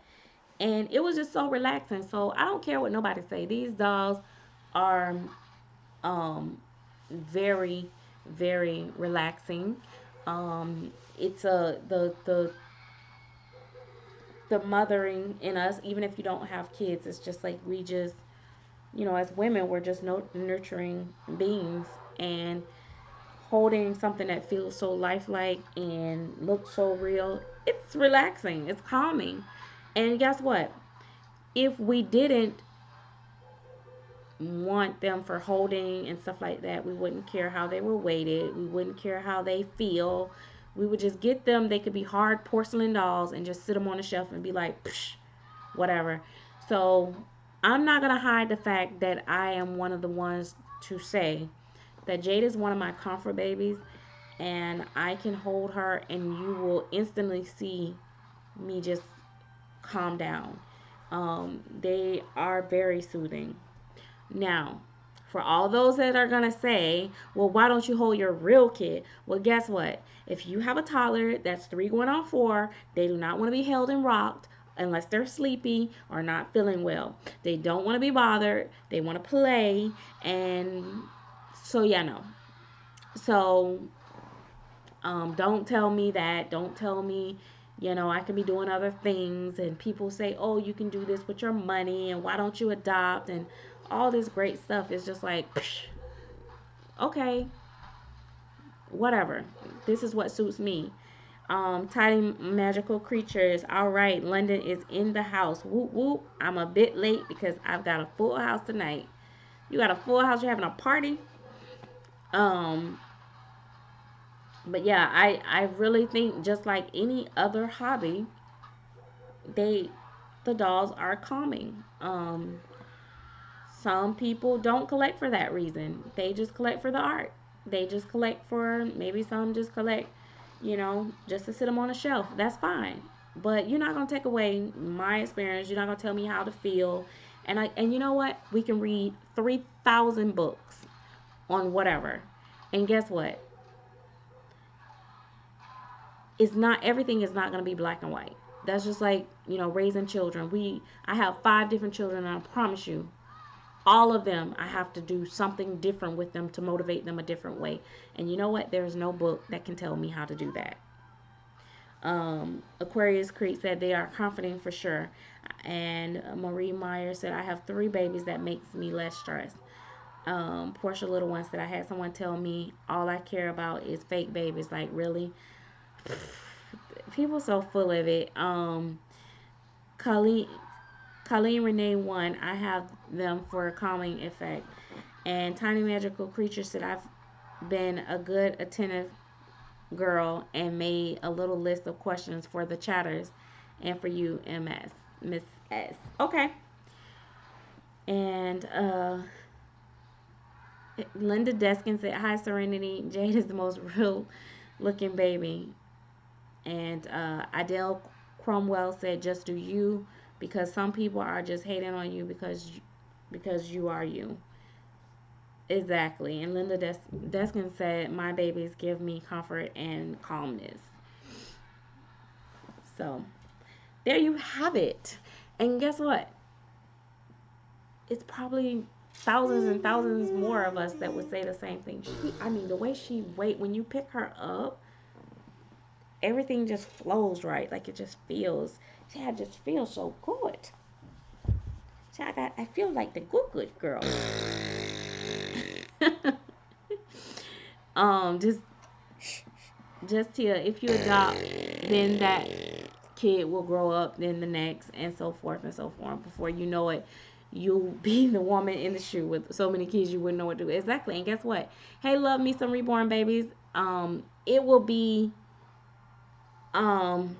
And it was just so relaxing. So I don't care what nobody say. These dolls are um very, very relaxing. It's the mothering in us, even if you don't have kids, it's just like we just, as women, we're just nurturing beings, and holding something that feels so lifelike and looks so real, it's relaxing, it's calming. And guess what? If we didn't want them for holding and stuff like that, we wouldn't care how they were weighted. We wouldn't care how they feel. We would just get them. They could be hard porcelain dolls and just sit them on the shelf and be like, psh, whatever. So I'm not going to hide the fact that I am one of the ones to say that Jade is one of my comfort babies, and I can hold her and you will instantly see me just calm down. They are very soothing. Now, for all those that are going to say, well, why don't you hold your real kid? Well, guess what? If you have a toddler that's 3 going on 4, they do not want to be held and rocked unless they're sleepy or not feeling well. They don't want to be bothered. They want to play. And so, yeah, no. So, don't tell me that. Don't tell me, I can be doing other things. And people say, oh, you can do this with your money. And why don't you adopt? And all this great stuff is just like, psh, okay, whatever. This is what suits me. Tiny magical creatures. All right, London is in the house. Whoop whoop. I'm a bit late because I've got a full house tonight. You got a full house. You're having a party. Um, but yeah, I really think just like any other hobby, they the dolls are calming. Some people don't collect for that reason. They just collect for the art. They just collect for, maybe some just collect, just to sit them on a shelf. That's fine. But you're not gonna take away my experience. You're not gonna tell me how to feel. And you know what? We can read 3,000 books on whatever. And guess what? It's not everything is not gonna be black and white. That's just like, raising children. I have 5 different children, and I promise you, all of them, I have to do something different with them to motivate them a different way. And you know what? There is no book that can tell me how to do that. Aquarius Creek said they are comforting for sure. And Marie Meyer said, I have 3 babies that makes me less stressed. Portia Little One said, I had someone tell me all I care about is fake babies. Like, really? People so full of it. Colleen, Colleen Renee One, I have them for a calming effect. And Tiny Magical Creature said, I've been a good, attentive girl and made a little list of questions for the chatters and for you, MS, Miss S. Okay. And Linda Deskin said, "Hi, Serenity. Jade is the most real looking baby." And Adele Cromwell said, "Just do you, because some people are just hating on you because you are you." Exactly. And Linda Deskin said, "My babies give me comfort and calmness." So there you have it. And guess what? It's probably thousands and thousands more of us that would say the same thing. I mean, the way she wait when you pick her up, everything just flows right. Like it just feels. She just feels so good. I feel like the good girl. Just Tia, if you adopt, then that kid will grow up, then the next, and so forth and so forth. Before you know it, you'll be the woman in the shoe with so many kids you wouldn't know what to do. Exactly. And guess what? Hey, love me some reborn babies. It will be um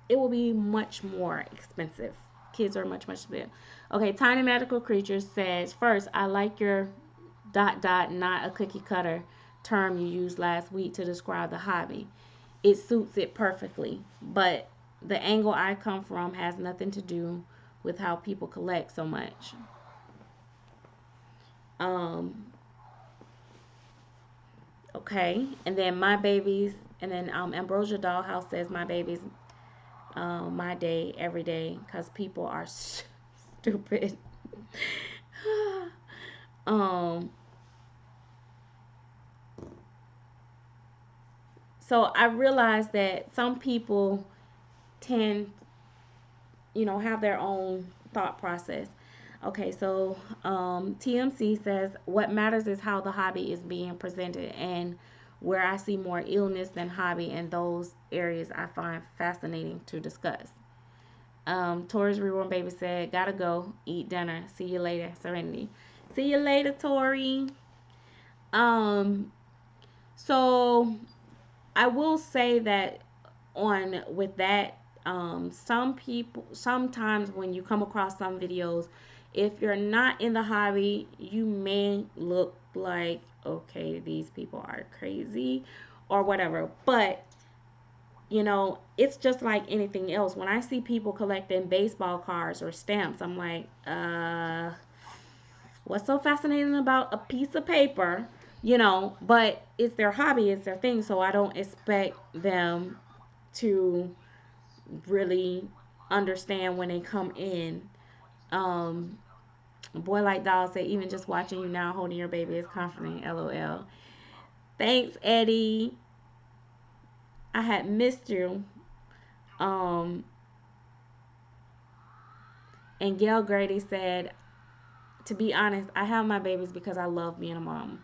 it will be much more expensive. Kids are much bigger. Okay, Tiny Magical Creatures says, "First, I like your not a cookie cutter term you used last week to describe the hobby. It suits it perfectly. But the angle I come from has nothing to do with how people collect so much." Um, okay. And then my babies, and then Ambrosia Dollhouse says, "My babies, my day, every day, because people are stupid." um, so I realized that some people tend, have their own thought process. Okay, so TMC says, "What matters is how the hobby is being presented, and where I see more illness than hobby in those areas I find fascinating to discuss." Tori's Reborn Baby said, "Gotta go, eat dinner. See you later, Serenity." See you later, Tori. Um, so I will say that on with that, some people sometimes when you come across some videos, if you're not in the hobby, you may look like, okay, these people are crazy or whatever. But it's just like anything else. When I see people collecting baseball cards or stamps, I'm like, what's so fascinating about a piece of paper? But it's their hobby, it's their thing, so I don't expect them to really understand when they come in. Um, Boy like doll say, "Even just watching you now holding your baby is comforting." LOL. Thanks, Eddie. I had missed you. Um, and Gail Grady said, "To be honest, I have my babies because I love being a mom."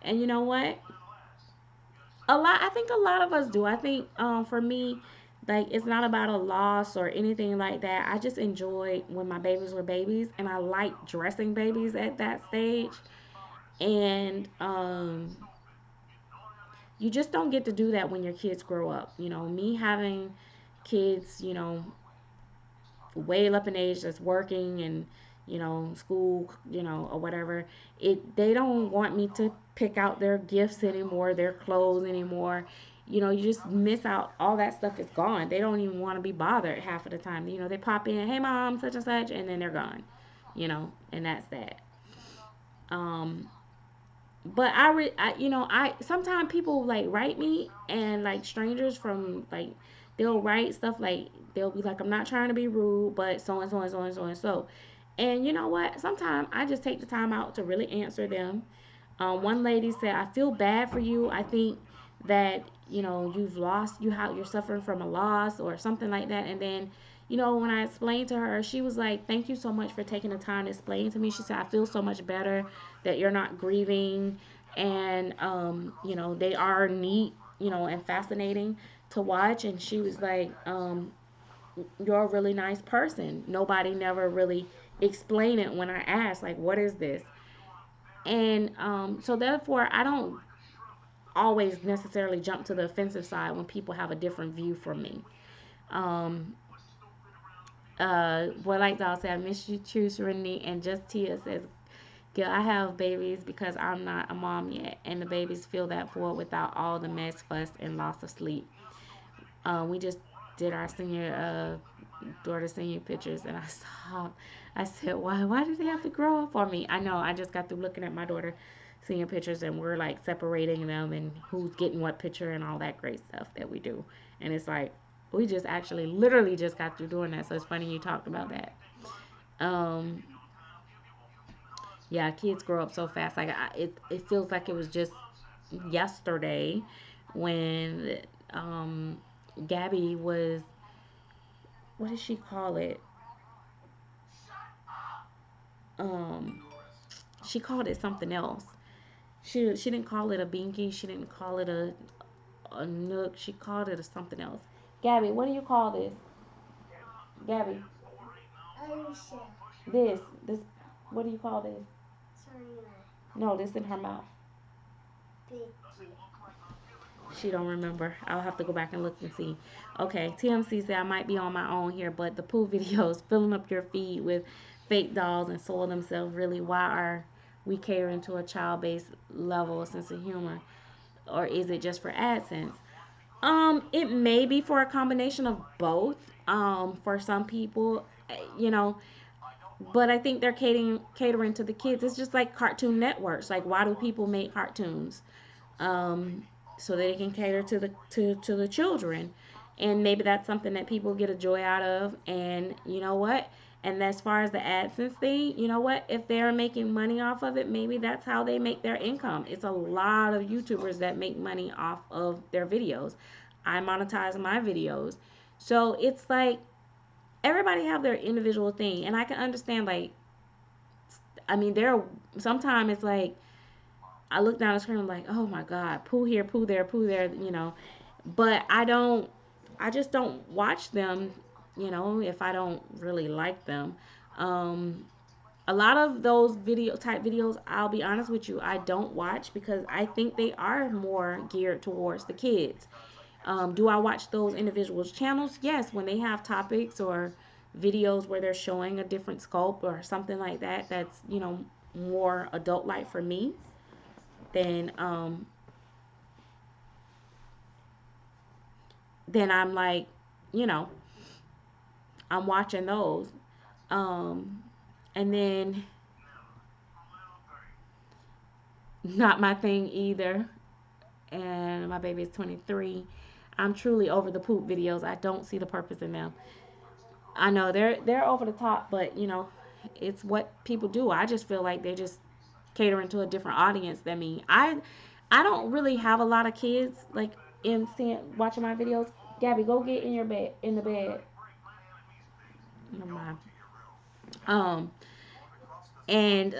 And you know what? I think a lot of us do. I think for me, like it's not about a loss or anything like that. I just enjoyed when my babies were babies, and I like dressing babies at that stage. And you just don't get to do that when your kids grow up. Me having kids, way up in age that's working and school, or whatever, they don't want me to pick out their gifts anymore, their clothes anymore. You just miss out. All that stuff is gone. They don't even want to be bothered half of the time. They pop in, "Hey mom, such and such," and then they're gone. And that's that. um but I sometimes people like write me, and like strangers from like they'll write stuff like they'll be like, "I'm not trying to be rude, but so and so and so and so and so." And you know what? Sometimes I just take the time out to really answer them. One lady said, "I feel bad for you. I think that you've lost, you're suffering from a loss or something like that." And then, when I explained to her, she was like, "Thank you so much for taking the time to explain to me." She said, "I feel so much better that you're not grieving, and they are neat, and fascinating to watch." And she was like, "You're a really nice person. Nobody never really explained it when I asked, like, what is this?" And so therefore, I don't always necessarily jump to the offensive side when people have a different view from me. Um, Boy Like Doll said, I miss you too, Serenity. And Just Tia says, Gil, I have babies because I'm not a mom yet, and the babies feel that void without all the mess, fuss, and loss of sleep. We just did our senior daughter senior pictures, and I saw, I said, why did they have to grow up on me? I know, I just got through looking at my daughter senior pictures, and we're like separating them and who's getting what picture and all that great stuff that we do. And it's like, we just actually literally just got through doing that. So it's funny you talked about that. Um, yeah, kids grow up so fast. Like it feels like it was just yesterday when Gabby was, what did she call it? Um, she called it something else. She didn't call it a binky. She didn't call it a nook. She called it a something else. Gabby, what do you call this? Gabby,
Alicia.
this, what do you call this?
Serena.
No, this in her mouth.
Vicky.
She don't remember. I'll have to go back and look and see. Okay, TMC said I might be on my own here, but the poo videos filling up your feed with fake dolls and soil themselves. Really, why are we catering to a child-based level of sense of humor, or is it just for AdSense? It may be for a combination of both. For some people, you know, but I think they're catering to the kids. It's just like Cartoon Networks. Like, why do people make cartoons? um, so that they can cater to the children, and maybe that's something that people get a joy out of. And you know what? And as far as the AdSense thing, you know what? If they're making money off of it, maybe that's how they make their income. It's a lot of YouTubers that make money off of their videos. I monetize my videos, so it's like everybody have their individual thing, and I can understand. Like, I mean, there sometimes it's like I look down the screen, I'm like, oh my God, poo here, poo there, you know. But I just don't watch them, you know, if I don't really like them. Um, a lot of those video type videos, I'll be honest with you, I don't watch because I think they are more geared towards the kids. Do I watch those individuals' channels? Yes, when they have topics or videos where they're showing a different scope or something like that, that's, you know, more adult like for me, then I'm like, you know, I'm watching those. Um, and then not my thing either. And my baby is 23. I'm truly over the poop videos. I don't see the purpose in them. I know they're over the top, but you know, it's what people do. I just feel like they're just catering to a different audience than me. I don't really have a lot of kids like in seeing watching my videos. Gabby, go get in your bed in the bed. Never mind. Um, and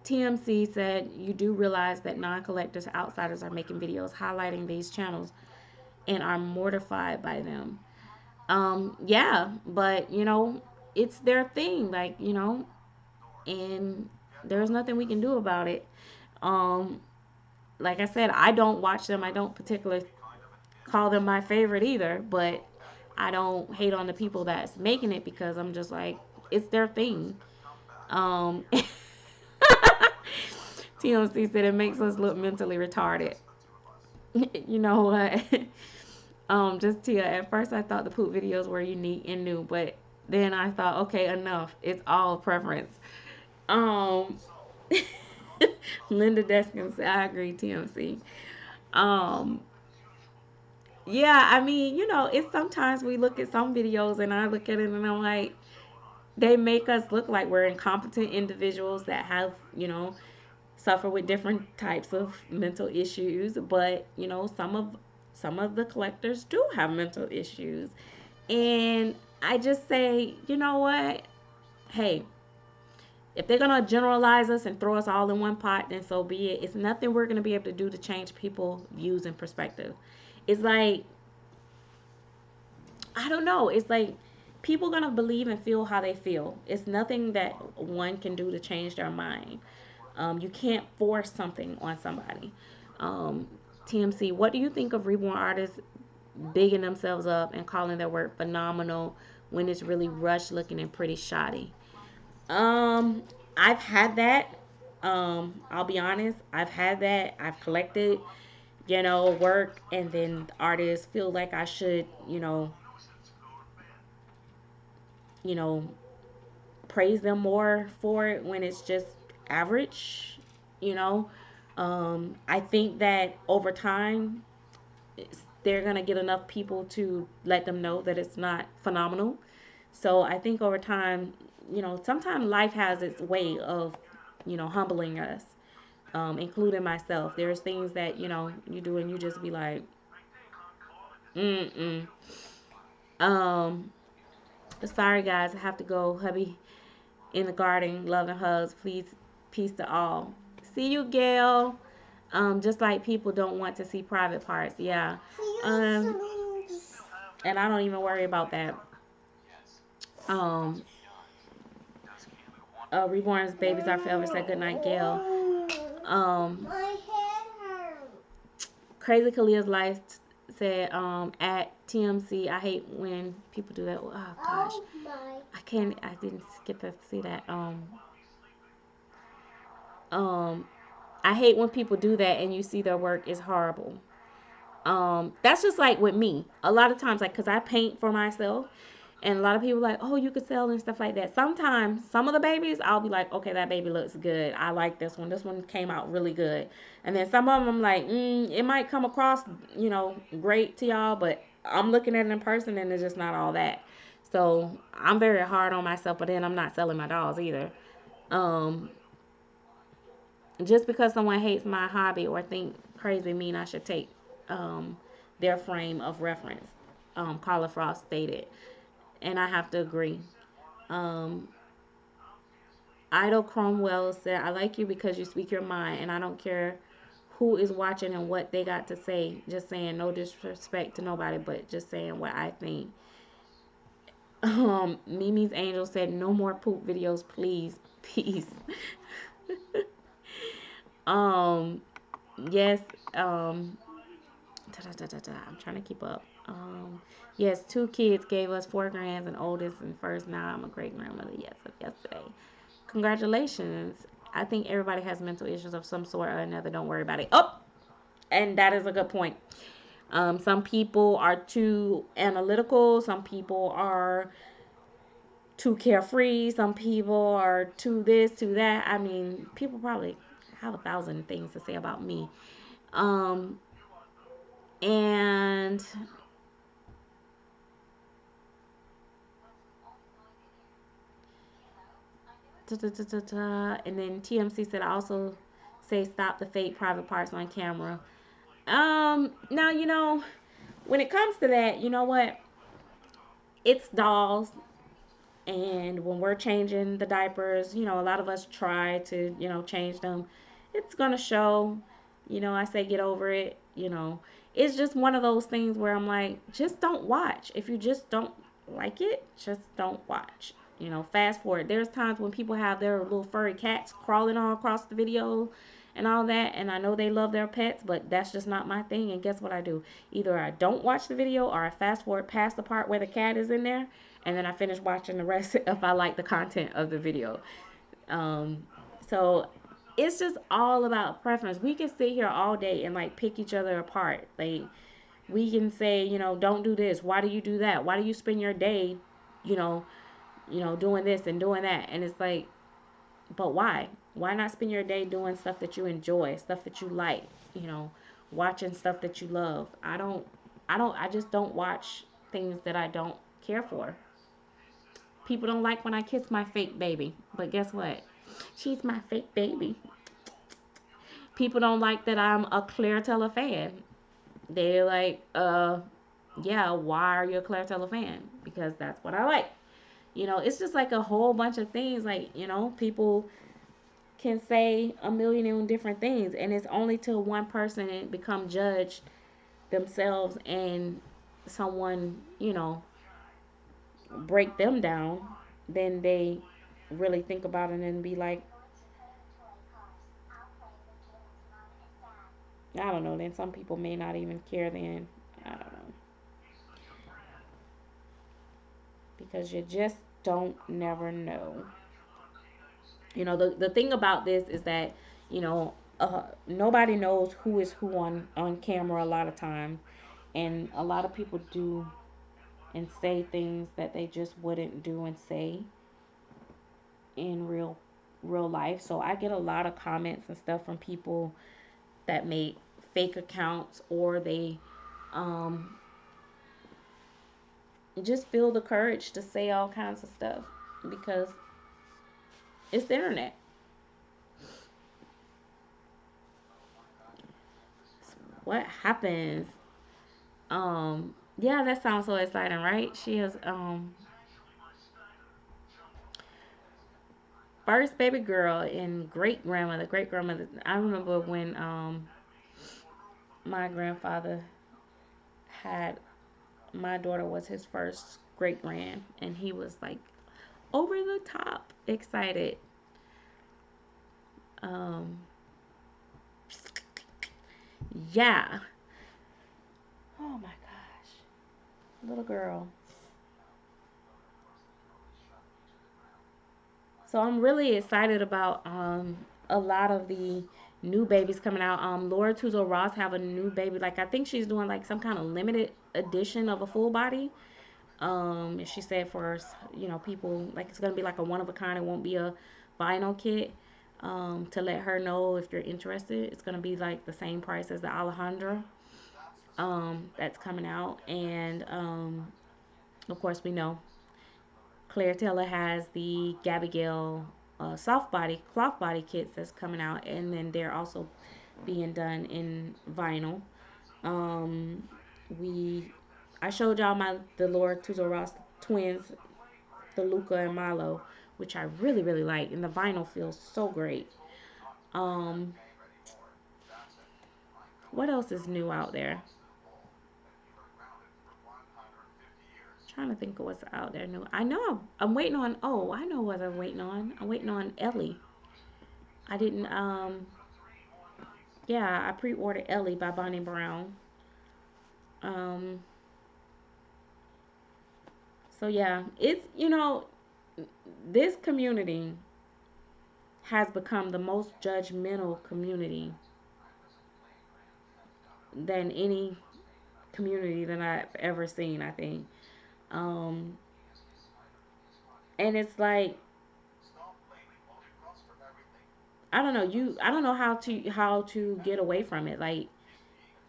TMC said you do realize that non-collectors, outsiders are making videos highlighting these channels and are mortified by them. Yeah, but you know, it's their thing, like, you know, and there's nothing we can do about it. Um, like I said, I don't watch them. I don't particularly call them my favorite either, but I don't hate on the people that's making it because I'm just like, it's their thing. Um, TMC said it makes us look mentally retarded. You know what? Just Tia. At first, I thought the poop videos were unique and new, but then I thought, okay, enough. It's all preference. Um, Linda Deskins said, I agree, TMC. Um, yeah, I mean, you know, it's sometimes we look at some videos and I look at it and I'm like, they make us look like we're incompetent individuals that have, you know, suffer with different types of mental issues. But you know, some of the collectors do have mental issues, and I just say, you know what? Hey, if they're gonna generalize us and throw us all in one pot, then so be it. It's nothing we're gonna be able to do to change people's views and perspective. It's like, I don't know. It's like people gonna believe and feel how they feel. It's nothing that one can do to change their mind. You can't force something on somebody. Um, TMC, what do you think of reborn artists bigging themselves up and calling their work phenomenal when it's really rushed looking and pretty shoddy. Um, I've had that. I'll be honest. I've had that. I've collected, work, and then artists feel like I should, you know, praise them more for it when it's just average. You know, I think that over time, they're gonna get enough people to let them know that it's not phenomenal. So I think over time, sometimes life has its way of, humbling us, including myself. There's things that you do and you just be like, mm. Um, sorry guys, I have to go. Hubby in the garden, love and hugs. Please, peace to all. See you, Gail. Just like people don't want to see private parts. Yeah. Um, and I don't even worry about that. Um, Reborn's babies are forever. Said good night, Gail. Um, Crazy Khalil's life said at TMC. I hate when people do that. Oh gosh, I can't. I didn't get to see that. Um, I hate when people do that and you see their work is horrible. That's just like with me. A lot of times, like, cause I paint for myself, and a lot of people like, oh, you could sell and stuff like that. Sometimes, some of the babies, I'll be like, okay, that baby looks good. I like this one. This one came out really good. And then some of them, I'm like, it might come across, great to y'all, but I'm looking at it in person and it's just not all that. So I'm very hard on myself, but then I'm not selling my dolls either. Um, just because someone hates my hobby or think crazy mean I should take um, their frame of reference. Carla Frost stated, and I have to agree. Um, Idle Cromwell said, "I like you because you speak your mind, and I don't care who is watching and what they got to say. Just saying, no disrespect to nobody, but just saying what I think." Mimi's Angel said, "No more poop videos, please, peace." um, yes. I'm trying to keep up. Yes, two kids gave us 4 grands, and oldest and first. Now I'm a great grandmother. Yes, of yesterday. Congratulations. I think everybody has mental issues of some sort or another. Don't worry about it. Oh, and that is a good point. Some people are too analytical. Some people are too carefree. Some people are too this, too that. I mean, people probably have 1,000 things to say about me. Um, and and then TMC said I also say stop the fake private parts on camera. Now when it comes to that, you know what? It's dolls, and when we're changing the diapers, a lot of us try to, change them. It's gonna show. I say get over it. It's just one of those things where I'm like, just don't watch. If you just don't like it, just don't watch. Fast forward. There's times when people have their little furry cats crawling all across the video and all that, and I know they love their pets, but that's just not my thing. And guess what I do? Either I don't watch the video or I fast forward past the part where the cat is in there, and then I finish watching the rest if I like the content of the video. Um, so it's just all about preference. We can sit here all day and like pick each other apart. Like we can say, don't do this. Why do you do that? Why do you spend your day, you know, doing this and doing that? And it's like, but why? Why not spend your day doing stuff that you enjoy, stuff that you like, you know, watching stuff that you love? I just don't watch things that I don't care for. People don't like when I kiss my fake baby, but guess what? She's my fake baby. People don't like that I'm a Claire Teller fan. They're like, yeah, why are you a Claire Teller fan? Because that's what I like. It's just like a whole bunch of things. Like, people can say a million and different things, and it's only till one person become judged themselves and someone, break them down, then they really think about it and be like, I don't know. Then some people may not even care. Then I don't know, because you just don't never know. The thing about this is that, you know, nobody knows who is who on camera a lot of times, and a lot of people do and say things that they just wouldn't do and say in real life. So I get a lot of comments and stuff from people that make fake accounts, or they um, just feel the courage to say all kinds of stuff because it's the internet. What happens? Yeah, that sounds so exciting, right? She is first baby girl and great grandmother. I remember when my grandfather had my daughter was his first great grand, and he was like over the top excited. Um, yeah. Oh my gosh, little girl. So I'm really excited about a lot of the new babies coming out. Laura Tuzo Ross have a new baby. Like I think she's doing like some kind of limited edition of a full body. And she said for people, like it's gonna be like a one of a kind. It won't be a vinyl kit. To let her know if you're interested, it's gonna be like the same price as the Alejandra. That's coming out, and of course we know Claire Taylor has the Gabigail soft body cloth body kits that's coming out, and then they're also being done in vinyl. Um, we I showed y'all the Laura Tuzo Ross twins, the Luca and Milo, which I really really like, and the vinyl feels so great. Um, what else is new out there? Trying to think of what's out there new. I know I'm waiting on. Oh, I know what I'm waiting on. I'm waiting on Ellie. I didn't. Yeah, I pre-ordered Ellie by Bonnie Brown. Um, so yeah, it's this community has become the most judgmental community than any community that I've ever seen. I think, um, and it's like I don't know I don't know how to get away from it. Like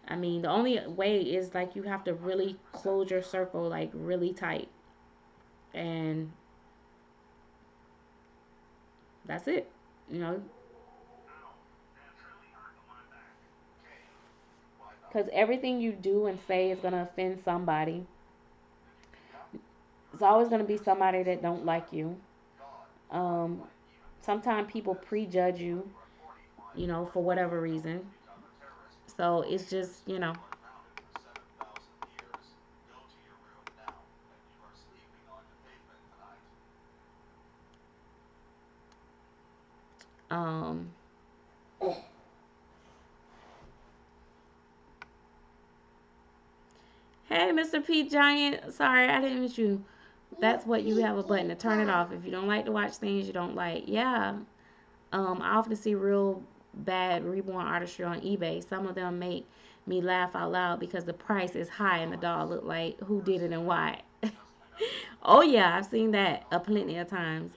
I mean, the only way is like you have to really close your circle like really tight, and that's it. You know, because everything you do and say is gonna offend somebody. It's always gonna be somebody that don't like you. Um, Sometimes people prejudge you, for whatever reason. So it's just, um, hey, Mr. P Giant. Sorry, I didn't miss you. That's what you have a button to turn it off if you don't like to watch things you don't like. Yeah. I often see real bad reborn artistry on eBay. Some of them make me laugh out loud because the price is high and the doll look like who did it and why. Oh yeah, I've seen that a plenty of times.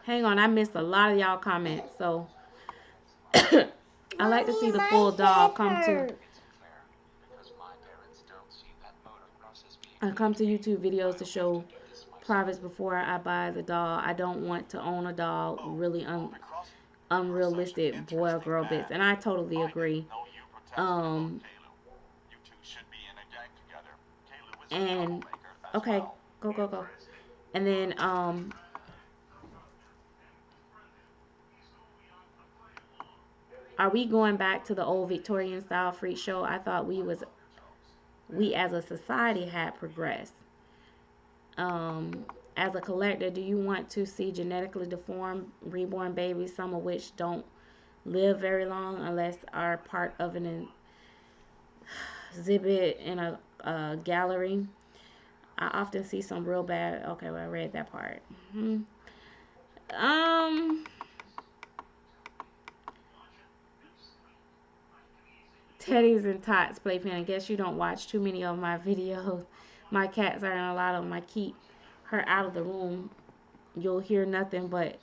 Hang on, I missed a lot of y'all comments, so I like to see the full doll come to YouTube videos to show privates before I buy the doll. I don't want to own a doll really unrealistic boy or girl bits, and I totally agree. Um, and okay, go. And then are we going back to the old Victorian style freak show? I thought we as a society had progressed. As a collector, do you want to see genetically deformed reborn babies, some of which don't live very long unless are part of an exhibit in a gallery. I often see some real bad. Okay, well, I read that part. Hmm. Um, Teddy's and Tots playpen. I guess you don't watch too many of my videos. My cats are in a lot of them. I keep her out of the room. You'll hear nothing but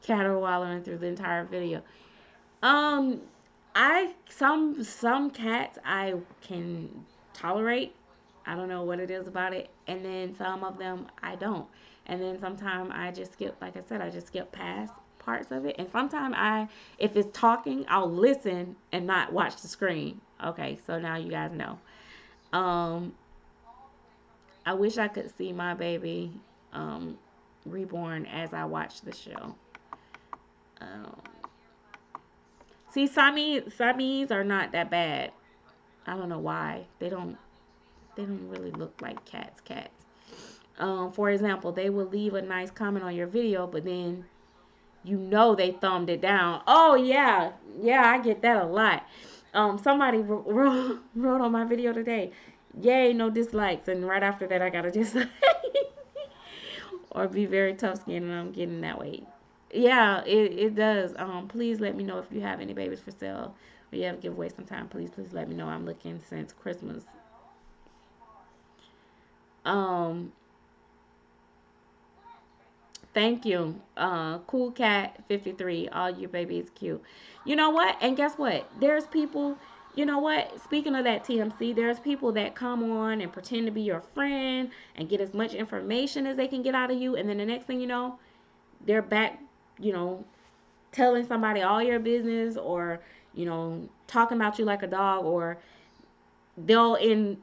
caterwauling through the entire video. Um, I some cats I can tolerate. I don't know what it is about it, and then some of them I don't. And then sometimes I just skip, like I said, I just skip past parts of it. And sometimes if it's talking, I'll listen and not watch the screen. Okay, so now you guys know. Um, I wish I could see my baby um, reborn as I watch the show. Um, See, Siamese are not that bad. I don't know why. They don't really look like cats. For example, they will leave a nice comment on your video, but then they thumbed it down. Oh yeah, yeah, I get that a lot. Somebody wrote on my video today, "Yay, no dislikes," and right after that, I got a dislike. Or be very tough skinned, and I'm getting that way. Yeah, it does. Please let me know if you have any babies for sale or you have a giveaway sometime. Please let me know. I'm looking since Christmas. Um, Thank you. Cool Cat 53. All your baby is cute. You know what? And guess what? There's people, you know what? Speaking of that TMC, there's people that come on and pretend to be your friend and get as much information as they can get out of you. And then the next thing you know, they're back, you know, telling somebody all your business or, talking about you like a dog, or they'll in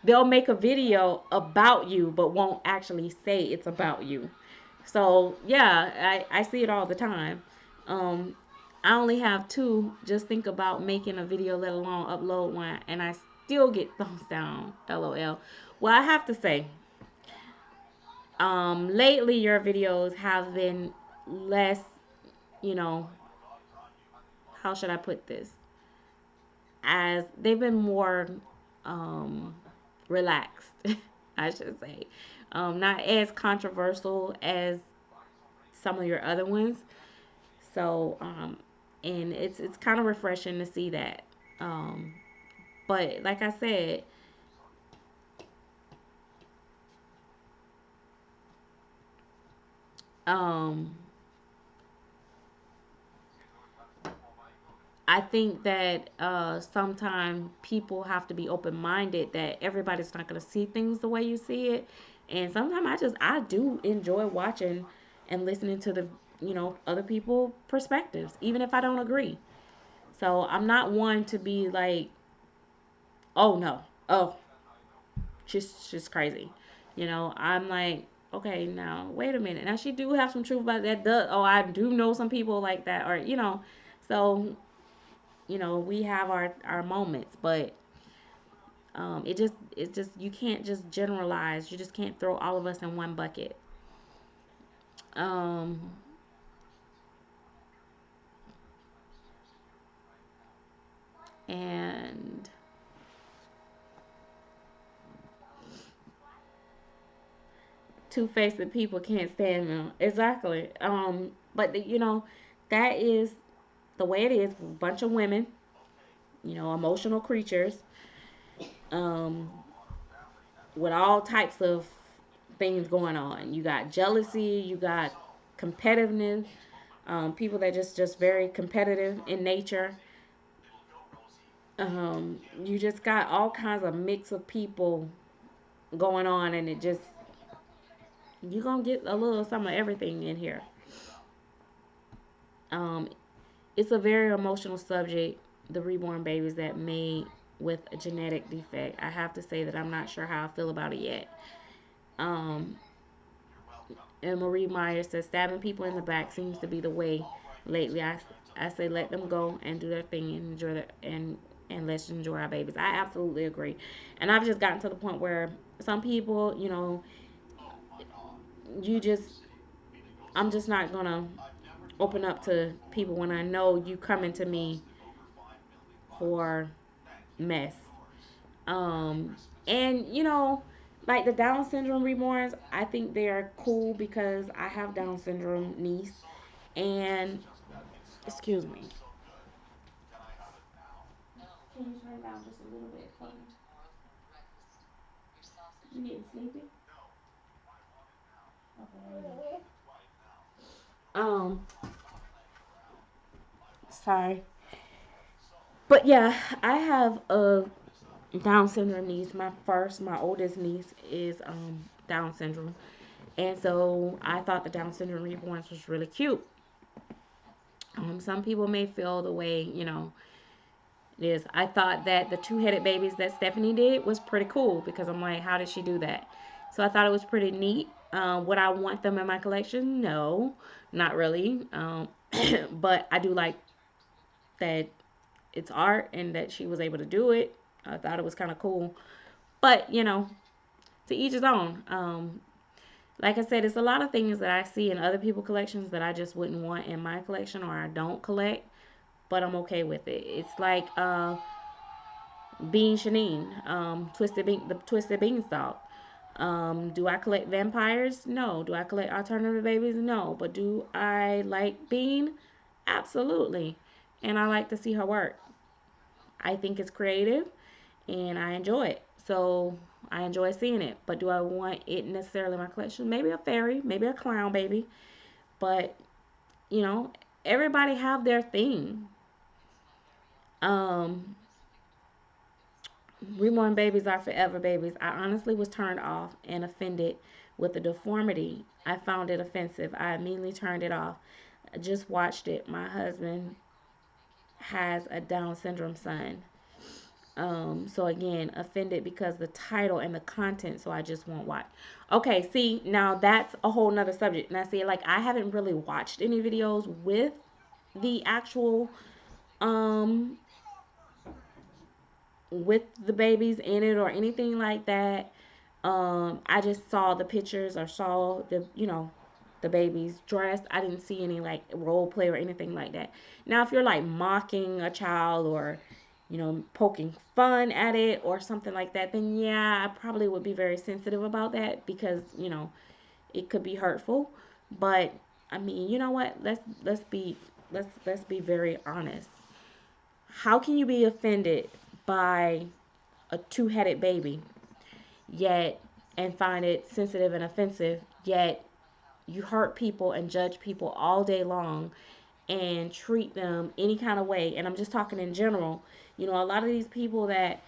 they'll make a video about you but won't actually say it's about you. So yeah, I see it all the time. Um, I only have two. Just think about making a video, let alone upload one, and I still get thumbs down. LOL. Well, I have to say, lately your videos have been less, you know, how should I put this? As they've been more um, relaxed, I should say. Not as controversial as some of your other ones. So, and it's kind of refreshing to see that. Um, but like I said, um, I think that sometimes people have to be open minded that everybody's not going to see things the way you see it. And sometimes I do enjoy watching and listening to the other people perspectives, even if I don't agree. So I'm not one to be like, oh no, oh she's crazy. I'm like, okay, now wait a minute. Now she do have some truth about that. Oh, I do know some people like that, or so we have our moments, but it's just you can't just generalize. You just can't throw all of us in one bucket. Um, and two-faced people can't stand them. Exactly. But that is the way it is. A bunch of women, emotional creatures, um, with all types of things going on. You got jealousy, you got competitiveness, people that just very competitive in nature. You just got all kinds of mix of people going on, and you're gonna get a little some of everything in here. Um, it's a very emotional subject. The reborn babies that made with a genetic defect. I have to say that I'm not sure how I feel about it yet. Um, and Marie Myers says stabbing people in the back seems to be the way lately. I say let them go and do their thing and enjoy and let's enjoy our babies. I absolutely agree. And I've just gotten to the point where some people, you just I'm just not gonna open up to people when I know you coming to me for mess. Um, and like the Down syndrome reborns, I think they are cool because I have Down syndrome niece, and excuse me. Can you turn it down just a little bit for me? You getting sleepy? Okay, there you go. Sorry, but yeah, I have a Down syndrome niece. My oldest niece is Down syndrome, and so I thought the Down syndrome reborns was really cute. Some people may feel the way it is. I thought that the two-headed babies that Stephanie did was pretty cool because I'm like, how did she do that? So I thought it was pretty neat. Would I want them in my collection? No, not really. But I do like that it's art and that she was able to do it. I thought it was kind of cool. But to each his own. Like I said, it's a lot of things that I see in other people's collections that I just wouldn't want in my collection or I don't collect, but I'm okay with it. It's like Bean Shanine, the Twisted Beanstalk. Do I collect vampires? No. Do I collect alternative babies? No. But do I like Bean? Absolutely. And I like to see her work. I think it's creative and I enjoy it. So I enjoy seeing it. But do I want it necessarily in my collection? Maybe a fairy, maybe a clown baby. But, you know, everybody have their thing. Um, Reborn babies are forever babies. I honestly was turned off and offended with the deformity. I found it offensive. I immediately turned it off. I just watched it. My husband has a Down syndrome son. So again, offended because the title and the content, so I just won't watch. Okay, see, now that's a whole nother subject. Now see, like I haven't really watched any videos with the actual um with the babies in it or anything like that. I just saw the pictures or saw the babies dressed. I didn't see any like role play or anything like that. Now, if you're like mocking a child or poking fun at it or something like that, then yeah, I probably would be very sensitive about that because it could be hurtful. But I mean, you know what? Let's be very honest. How can you be offended by a two-headed baby yet and find it sensitive and offensive, yet you hurt people and judge people all day long and treat them any kind of way? And I'm just talking in general. A lot of these people that,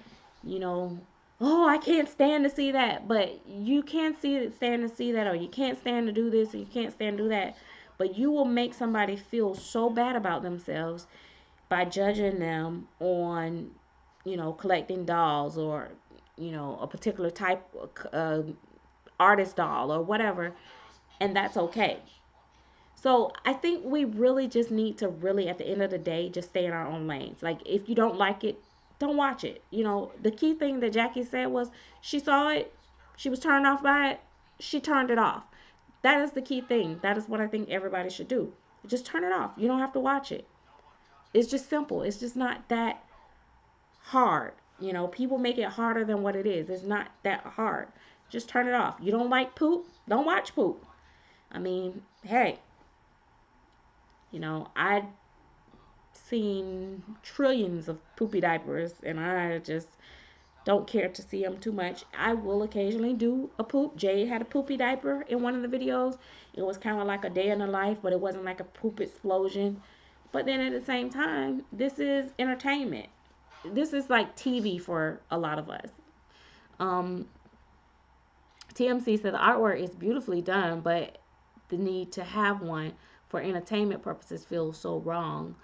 you know, oh, I can't stand to see that, but you can't stand to see that, or you can't stand to do this, or you can't stand to do that. But you will make somebody feel so bad about themselves by judging them on, collecting dolls or, a particular type of artist doll or whatever, and that's okay. So I think we really just need to really, at the end of the day, just stay in our own lanes. Like if you don't like it, don't watch it. The key thing that Jackie said was she saw it, she was turned off by it, she turned it off. That is the key thing. That is what I think everybody should do. Just turn it off. You don't have to watch it. It's just simple. It's just not that hard. People make it harder than what it is. It's not that hard. Just turn it off. You don't like poop? Don't watch poop. I mean, hey, I seen trillions of poopy diapers and I just don't care to see them too much. I will occasionally do a poop. Jay had a poopy diaper in one of the videos. It was kind of like a day in the life, but it wasn't like a poop explosion. But then at the same time, this is entertainment. This is like TV for a lot of us. Um, TMC said the artwork is beautifully done, but the need to have one for entertainment purposes feels so wrong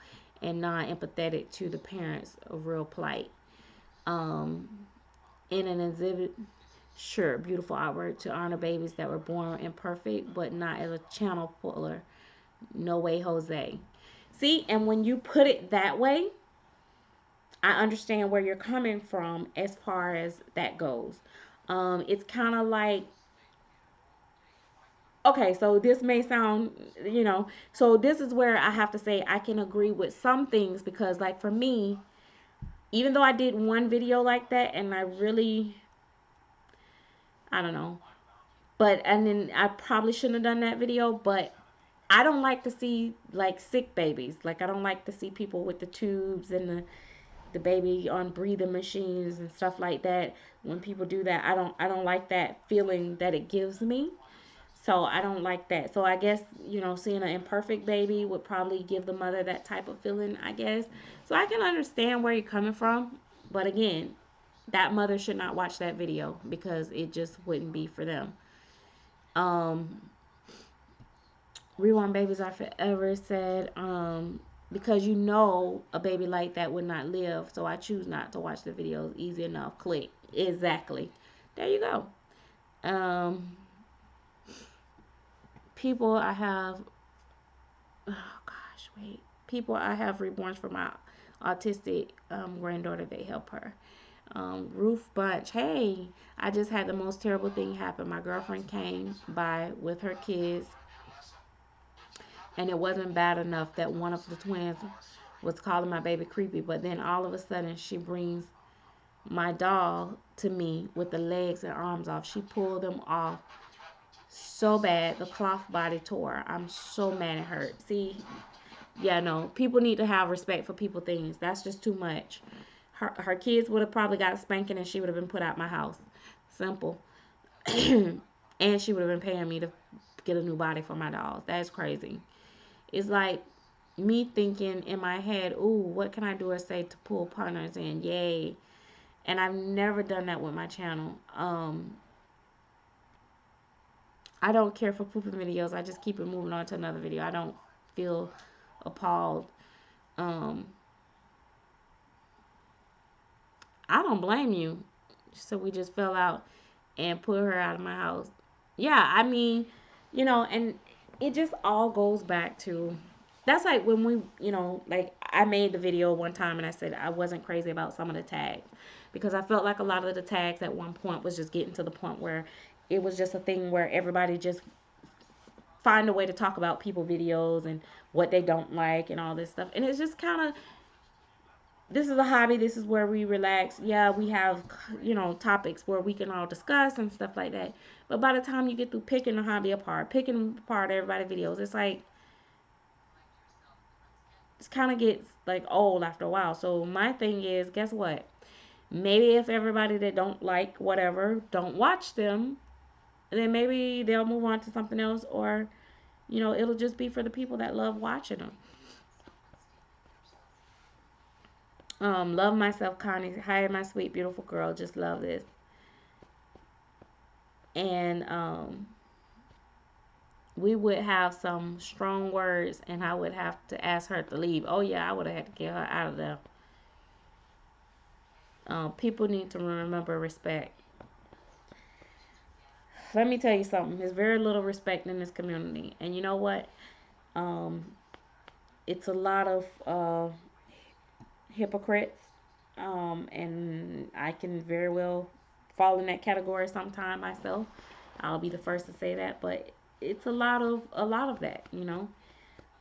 and not empathetic to the parents of real plight. Um, in an exhibit, sure, beautiful artwork to honor babies that were born imperfect, but not as a channel puller. No way, Jose. See, and when you put it that way, I understand where you're coming from as far as that goes. It's kind of like, okay, so this may sound, so this is where I have to say I can agree with some things because, like, for me, even though I did one video like that and I really, I don't know, but and then I probably shouldn't have done that video, but I don't like to see like sick babies. Like I don't like to see people with the tubes and the baby on breathing machines and stuff like that. When people do that, I don't like that feeling that it gives me. So I don't like that. So I guess, seeing an imperfect baby would probably give the mother that type of feeling, I guess. So I can understand where you're coming from. But again, that mother should not watch that video because it just wouldn't be for them. Um, Reborn babies are forever said, because a baby like that would not live. So I choose not to watch the videos. Easy enough. Click. Exactly. There you go. Um, people I have oh gosh, wait. People I have reborns for my autistic granddaughter. They help her. Ruth Bunch. Hey, I just had the most terrible thing happen. My girlfriend came by with her kids, and it wasn't bad enough that one of the twins was calling my baby creepy, but then all of a sudden she brings my doll to me with the legs and arms off. She pulled them off so bad the cloth body tore. I'm so mad at her. See, yeah, no. People need to have respect for people things. That's just too much. Her kids would have probably got a spanking and she would have been put out my house. Simple. And she would have been paying me to get a new body for my dolls. That's crazy. It's like me thinking in my head, ooh, what can I do or say to pull partners in? Yay. And I've never done that with my channel. I don't care for pooping videos. I just keep it moving on to another video. I don't feel appalled. Um, I don't blame you. So we just fell out and put her out of my house. Yeah, I mean, and it just all goes back to that's like when we, like I made the video one time and I said I wasn't crazy about some of the tags because I felt like a lot of the tags at one point was just getting to the point where it was just a thing where everybody just find a way to talk about people videos and what they don't like and all this stuff. And it's just kind of this is a hobby. This is where we relax. Yeah, we have, topics where we can all discuss and stuff like that. But by the time you get through picking the hobby apart, picking apart everybody's videos, it's like, it kind of gets like old after a while. So my thing is, guess what? Maybe if everybody that don't like whatever don't watch them, then maybe they'll move on to something else, or it'll just be for the people that love watching them. Love myself, Connie. Hi, my sweet, beautiful girl. Just love this. And we would have some strong words, and I would have to ask her to leave. Oh yeah, I would have had to get her out of there. People need to remember respect. Let me tell you something. There's very little respect in this community, and you know what? Um, it's a lot of hypocrites, and I can very well fall in that category sometime myself. I'll be the first to say that, but it's a lot of that,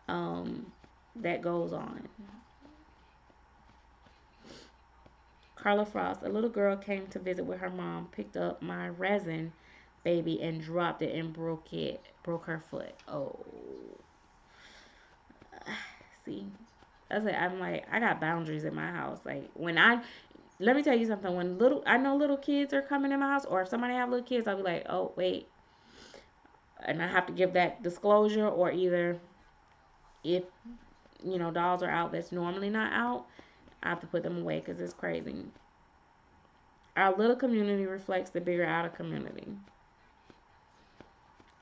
um, that goes on. Carla Frost, a little girl came to visit with her mom, picked up my resin baby and dropped it and broke her foot. Oh, see, I'm like, I got boundaries in my house. Like let me tell you something. When I know little kids are coming in my house, or if somebody have little kids, I'll be like, oh wait, and I have to give that disclosure, or either if dolls are out that's normally not out, I have to put them away because it's crazy. Our little community reflects the bigger outer community.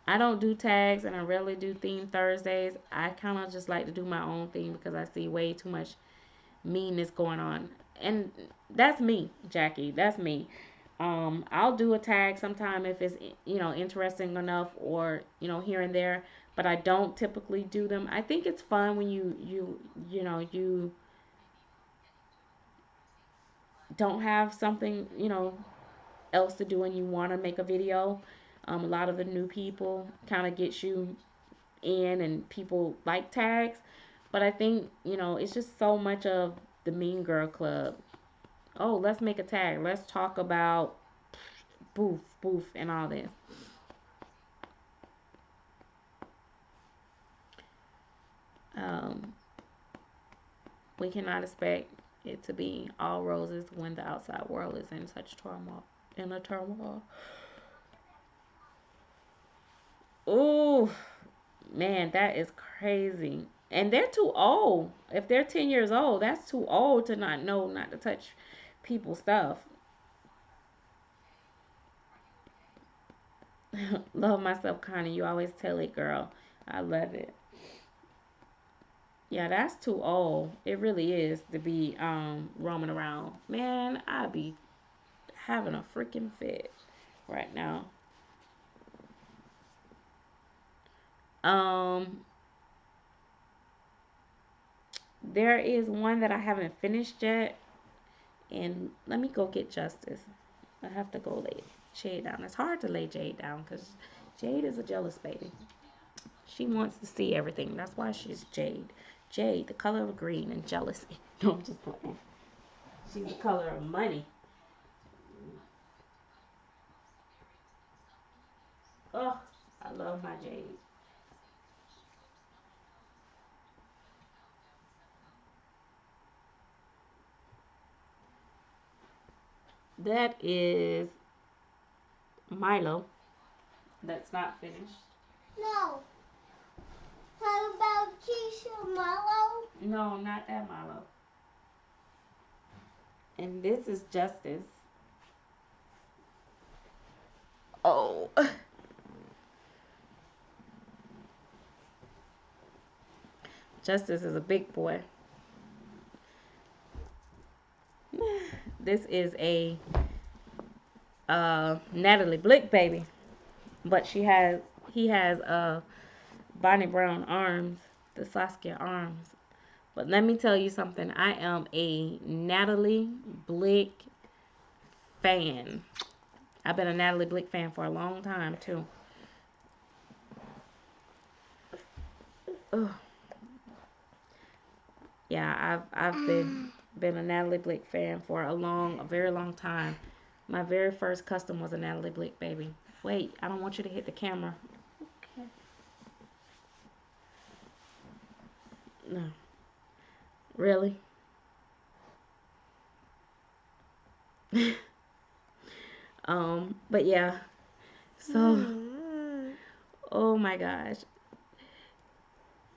I don't do tags and I rarely do theme Thursdays. I kind of just like to do my own thing because I see way too much meanness going on. And that's me, Jackie. That's me. I'll do a tag sometime if it's interesting enough, or here and there, but I don't typically do them. I think it's fun when you don't have something else to do and you want to make a video. A lot of the new people kind of gets you in, and people like tags, but I think it's just so much of the Mean Girl Club. Oh, let's make a tag. Let's talk about boof, boof, and all this. Um, we cannot expect it to be all roses when the outside world is in such turmoil. In a turmoil. Ooh, man, that is crazy. And they're too old. If they're 10 years old, that's too old to not know not to touch people's stuff. Love myself, Connie. You always tell it, girl. I love it. Yeah, that's too old. It really is to be roaming around. Man, I'd be having a freaking fit right now. Um, there is one that I haven't finished yet, and let me go get Justice. I have to go lay Jade down. It's hard to lay Jade down because Jade is a jealous baby. She wants to see everything. That's why she's Jade. Jade, the color of green and jealousy. No, I'm just playing. She's the color of money. Oh, I love my Jade. That is Milo. That's not finished.
No. How about Keisha Mallow?
No, not that Milo. And this is Justice. Oh. Justice is a big boy. This is a Natalie Blick baby, but he has Bonnie Brown arms, the Saskia arms. But let me tell you something. I am a Natalie Blick fan. I've been a Natalie Blick fan for a long time too. Ugh. Yeah, I've been a Natalie Blick fan for a very long time. My very first custom was a Natalie Blick baby. Wait, I don't want you to hit the camera. No, really. But yeah. So, oh my gosh.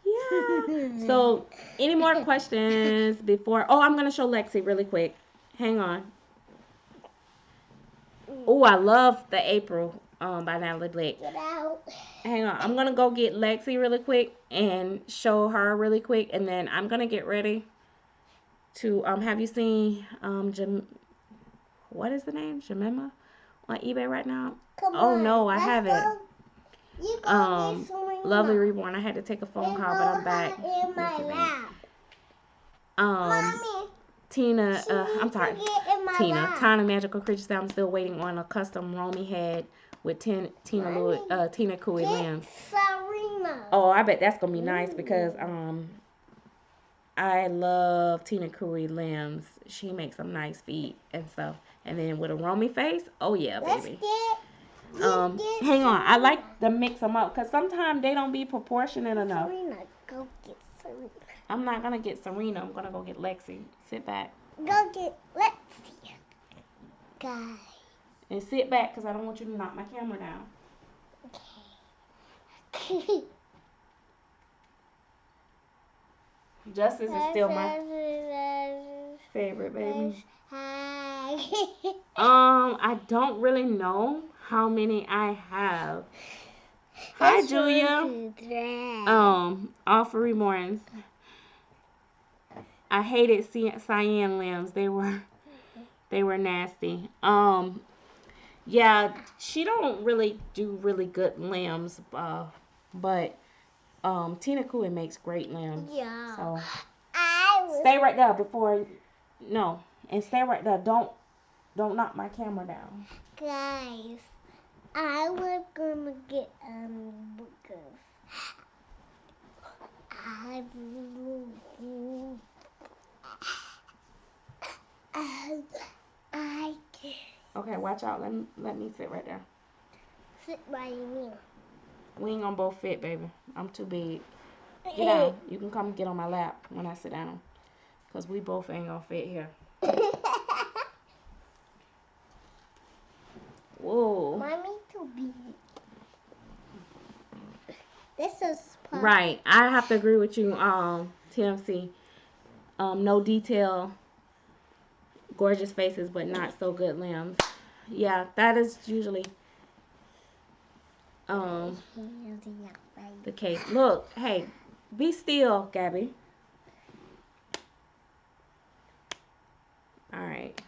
Yeah. So, any more questions before? Oh, I'm gonna show Lexi really quick. Hang on. Oh, I love the April by Natalie Blake.
Get out.
Hang on, I'm gonna go get Lexi really quick and show her really quick, and then I'm gonna get ready to have you seen what is the name, Jemima, on eBay right now?
Come
Oh
on.
no, I
Let's
haven't.
go. You go get
Lovely
Serena.
Reborn. I had to take a phone
And
call, but I'm
hold
back.
her in my
Yes,
lap.
Um,
Mommy,
Tina,
she
I'm
needs to
sorry,
get in my
Tina.
lap.
Tiny Magical Creatures. I'm still waiting on a custom Romy head with
Mommy,
Tina Cooey
get
limbs.
Serena.
Oh, I bet that's gonna be nice because I love Tina Cooey limbs. She makes some nice feet and stuff. And then with a Romy face, oh yeah,
Let's
baby.
get
Hang on. I
Serena.
like to mix them up because sometimes they don't be proportionate enough.
Serena, go get Serena.
I'm not gonna get Serena. I'm gonna go get Lexi. Sit back
Go get Lexi. Guys.
and sit back because I don't want you to knock my camera down.
Okay.
Justice is still my favorite, baby.
Hi.
I don't really know how many I have. Hi, Julia. All for remorse. I hated cyan limbs. They were nasty. Yeah, she don't really do really good limbs. But Tina Cooey makes great limbs.
Yeah.
So stay right there before no, and stay right there. Don't knock my camera down.
Guys, I was gonna get book of I I can
Okay, watch out. Let me sit right there.
sit by me.
We ain't gonna both fit, baby. I'm too big. Get down. You can come get on my lap when I sit down. Because we both ain't gonna fit here. Whoa.
Mommy too big. This is fun.
Right. I have to agree with you, TMC. No detail, gorgeous faces, but not so good limbs. Yeah, that is usually the case. Look, hey, be still, Gabby. All right.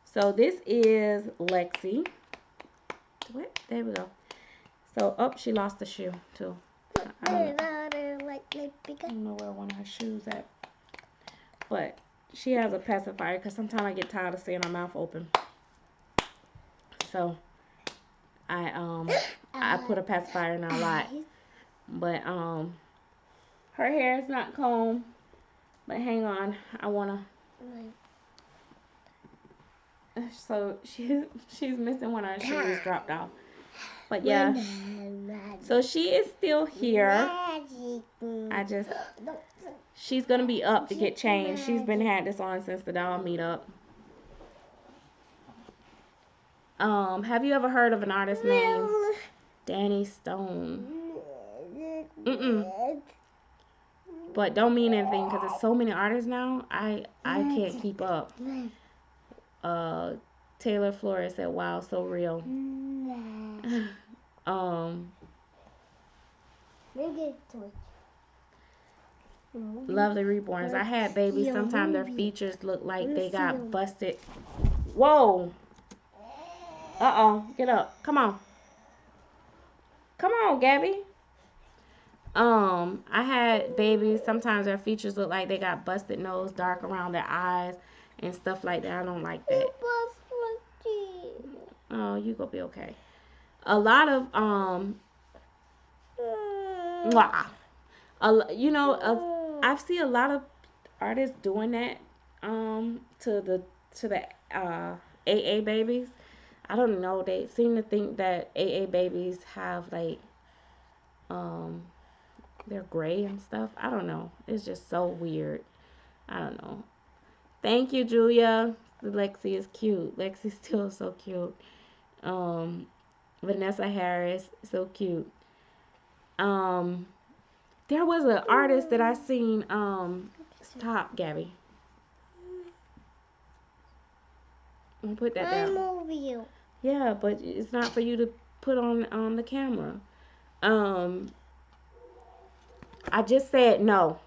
So this is Lexi. What? There we go. So, she lost the shoe too. I don't know where one of her shoes at. But she has a pacifier because sometimes I get tired of seeing her mouth open. So I put a pacifier in her a lot. But her hair is not combed. But hang on, I wanna. So she's missing one of her shoes dropped off. But yeah, so she is still here. She's gonna be up to get changed. She's been had this on since the doll meetup. Have you ever heard of an artist named Danny Stone? But don't mean anything because there's so many artists now. I can't keep up. Taylor Flores said, "Wow, so real." Lovely reborns. I had babies. Sometimes their features look like they got busted. Whoa. Get up. Come on. Come on, Gabby. I had babies. Sometimes their features look like they got busted nose, dark around their eyes, and stuff like that. I don't like that. Oh, you gonna be okay. A lot of I've seen a lot of artists doing that to the AA babies. I don't know. They seem to think that AA babies have like they're gray and stuff. I don't know. It's just so weird. I don't know. Thank you, Julia. Lexi is cute. Lexi's still so cute. Vanessa Harris, so cute. There was an artist that I seen. Stop, Gabby. I'm gonna put that down.
Move you.
Yeah, but it's not for you to put on the camera. I just said no.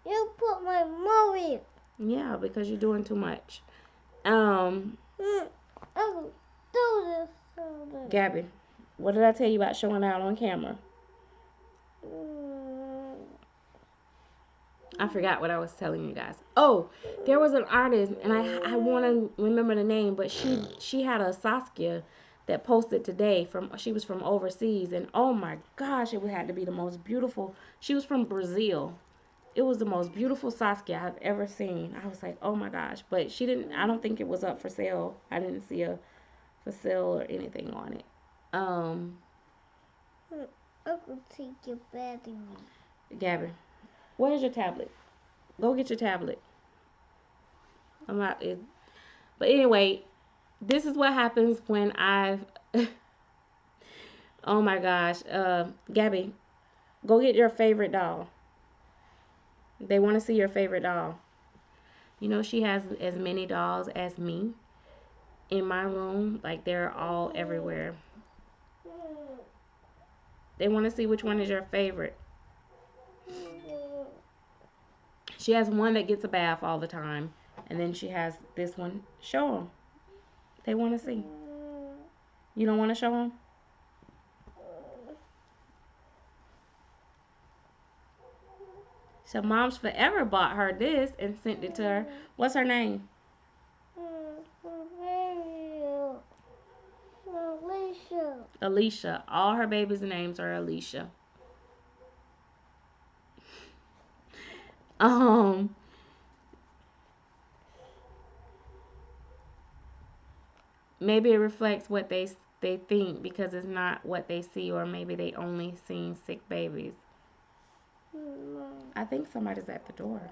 You put my movie.
Yeah, because you're doing too much.
Oh, do this.
Gabby, what did I tell you about showing out on camera? I forgot what I was telling you guys. Oh, there was an artist, and I want to remember the name, but she had a Saskia that posted today she was from overseas, and oh my gosh, it had to be the most beautiful. She was from Brazil. It was the most beautiful Saskia I've ever seen. I was like, oh my gosh, but she didn't. I don't think it was up for sale. I didn't see a for sale or anything on it.
I could take your battery.
Gabby, where's your tablet? Go get your tablet. I'm not. But anyway, this is what happens when I've. Oh my gosh, Gabby, go get your favorite doll. They want to see your favorite doll. You know she has as many dolls as me in my room. Like they're all everywhere. They want to see which one is your favorite. She has one that gets a bath all the time, and then she has this one. Show them. They want to see. You don't want to show them? So Mom's Forever bought her this and sent it to her. What's her name?
Alicia.
Alicia. All her babies' names are Alicia. Um, maybe it reflects what they think because it's not what they see, or maybe they only seen sick babies. I think somebody's at the door.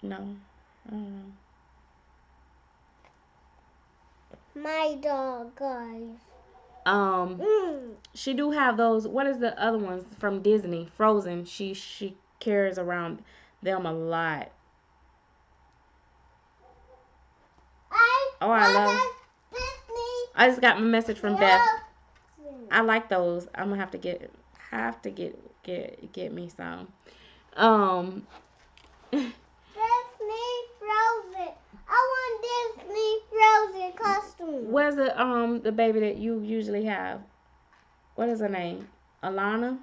No. I don't know.
My dog, guys.
Um, she do have those. What is the other ones from Disney? Frozen. She carries around them a lot. Oh, I love. I just got my message from Beth. I like those. I'm gonna have to get me some. Um,
Disney Frozen. I want Disney Frozen costume.
where's the baby that you usually have? What is her name? Alana.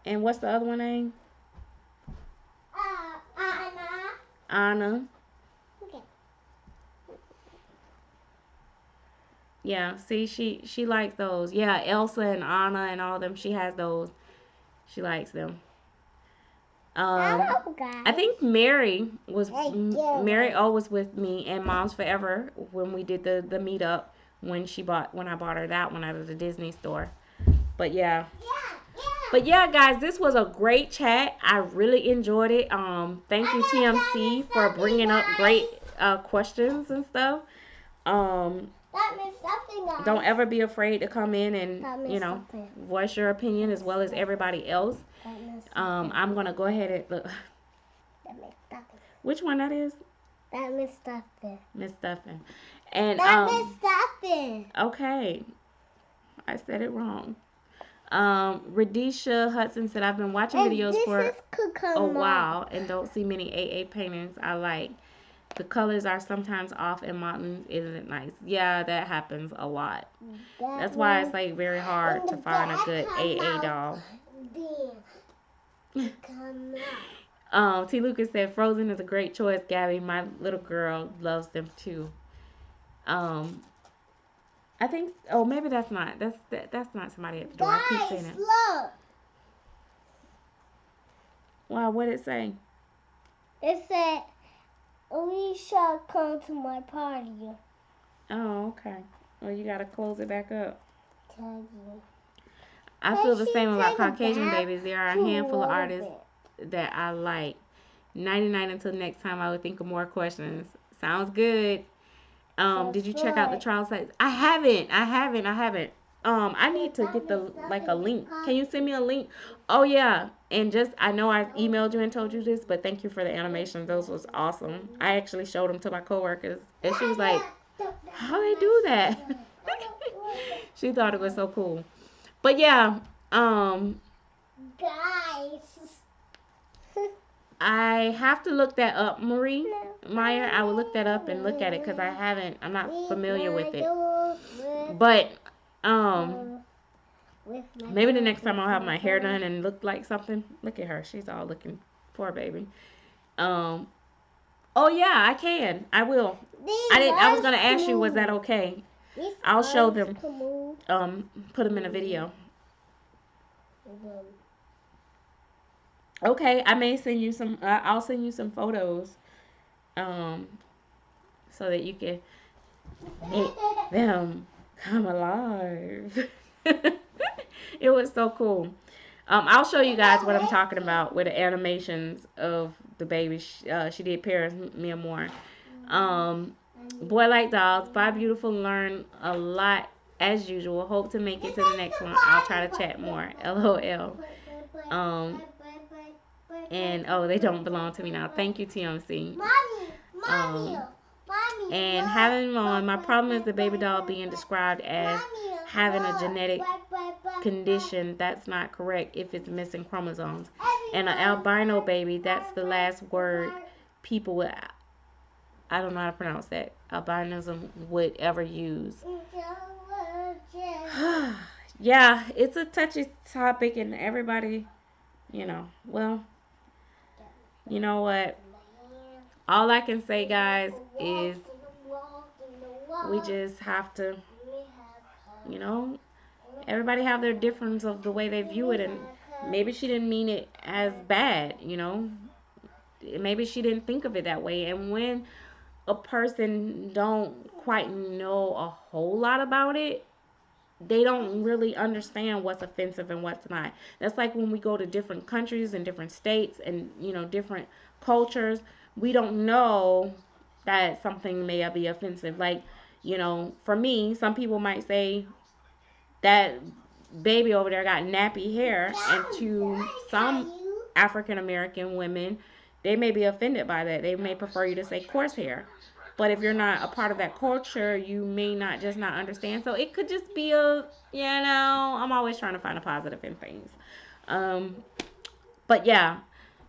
And what's the other one name?
Anna.
Anna.
Okay.
Yeah. See, she likes those. Yeah, Elsa and Anna and all them. She has those. She likes them.
Hello, guys.
I think Mary was
Yeah.
Mary O was with me and Moms Forever when we did the meetup when I bought her that one out of the Disney store. But yeah. But yeah, guys, this was a great chat. I really enjoyed it. Thank you TMC for bringing up great questions and stuff. Um,
That means something, guys.
don't ever be afraid to come in and
That means something.
voice your opinion as well as everybody else.
That means something.
I'm gonna go ahead and look.
That means something.
Which one that is?
That means something.
Miss Stuffing. And
That means something.
okay, I said it wrong. Radisha Hudson said I've been watching videos for a while and don't see many AA paintings I like. The colors are sometimes off in mountains. Isn't it nice? Yeah, that happens a lot. That's why it's like very hard to find a good AA doll. T. Lucas said Frozen is a great choice, Gabby. My little girl loves them too. Um, I think. Oh, maybe that's not somebody at the door. I keep saying it.
Look.
Wow, what did it say?
It said, we shall come to my party.
Oh, okay. Well, you gotta close it back up.
Tell you.
I feel the same about Caucasian babies. There are a handful of artists that I like. 99 until next time. I would think of more questions. Sounds good. Did you check out the trial sites? I haven't. I need to get the like a link. Can you send me a link? Oh yeah. And just I know I emailed you and told you this, but thank you for the animations. Those was awesome. I actually showed them to my coworkers, and she was like, "How they do that?" She thought it was so cool. But yeah,
Guys.
I have to look that up, Marie Meyer. I will look that up and look at it because I'm not familiar with it. But maybe the next time I'll have my hair done and look like something. Look at her, she's all looking, poor baby. Um, oh yeah, I can. I will. I was gonna ask you, was that okay? I'll show them. Put them in a video. Okay, I may send you some. I'll send you some photos. Um, so that you can make them come alive. It was so cool. I'll show you guys what I'm talking about with the animations of the baby. She did Paris Mia Moore. Boy Like Dolls, Buy Beautiful, learn a lot as usual. Hope to make it to the next one. I'll try to chat more. LOL. Um, and oh, they don't belong to me now. Thank you, TMC. And having them on, my problem is the baby doll being described as having a genetic condition that's not correct if it's missing chromosomes. And an albino baby, that's the last word people would, I don't know how to pronounce that, albinism would ever use. Yeah, it's a touchy topic and everybody, well, you know what? All I can say, guys, is we just have to You know, everybody have their difference of the way they view it, and maybe she didn't mean it as bad. Maybe she didn't think of it that way. And when a person don't quite know a whole lot about it, they don't really understand what's offensive and what's not. That's like when we go to different countries and different states and different cultures, we don't know that something may be offensive. Like, for me, some people might say that baby over there got nappy hair, and to some African American women, they may be offended by that. They may prefer you to say coarse hair. But if you're not a part of that culture, you may not just not understand. So it could just be I'm always trying to find a positive in things. Um, but yeah.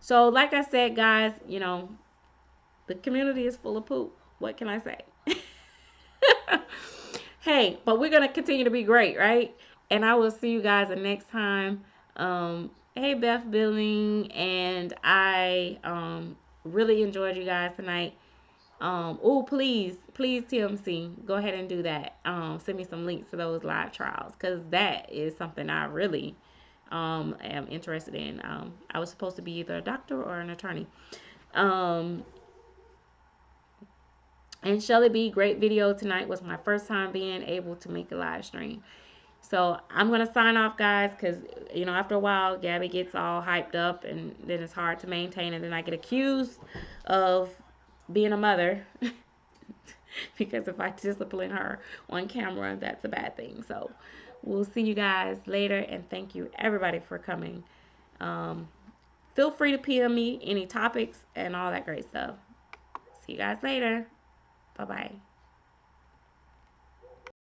So like I said, guys, the community is full of poop. What can I say? Hey, but we're gonna continue to be great, right? And I will see you guys the next time. Hey, Beth Billing, and I really enjoyed you guys tonight. Oh, please, TMC, go ahead and do that. Send me some links to those live trials, because that is something I really am interested in. I was supposed to be either a doctor or an attorney. Um, and Shelly B, great video tonight. Was my first time being able to make a live stream. So I'm gonna sign off, guys, because after a while, Gabby gets all hyped up, and then it's hard to maintain, and then I get accused of being a mother because if I discipline her on camera, that's a bad thing. So we'll see you guys later, and thank you everybody for coming. Um, Feel free to PM me any topics and all that great stuff. See you guys later. Bye bye.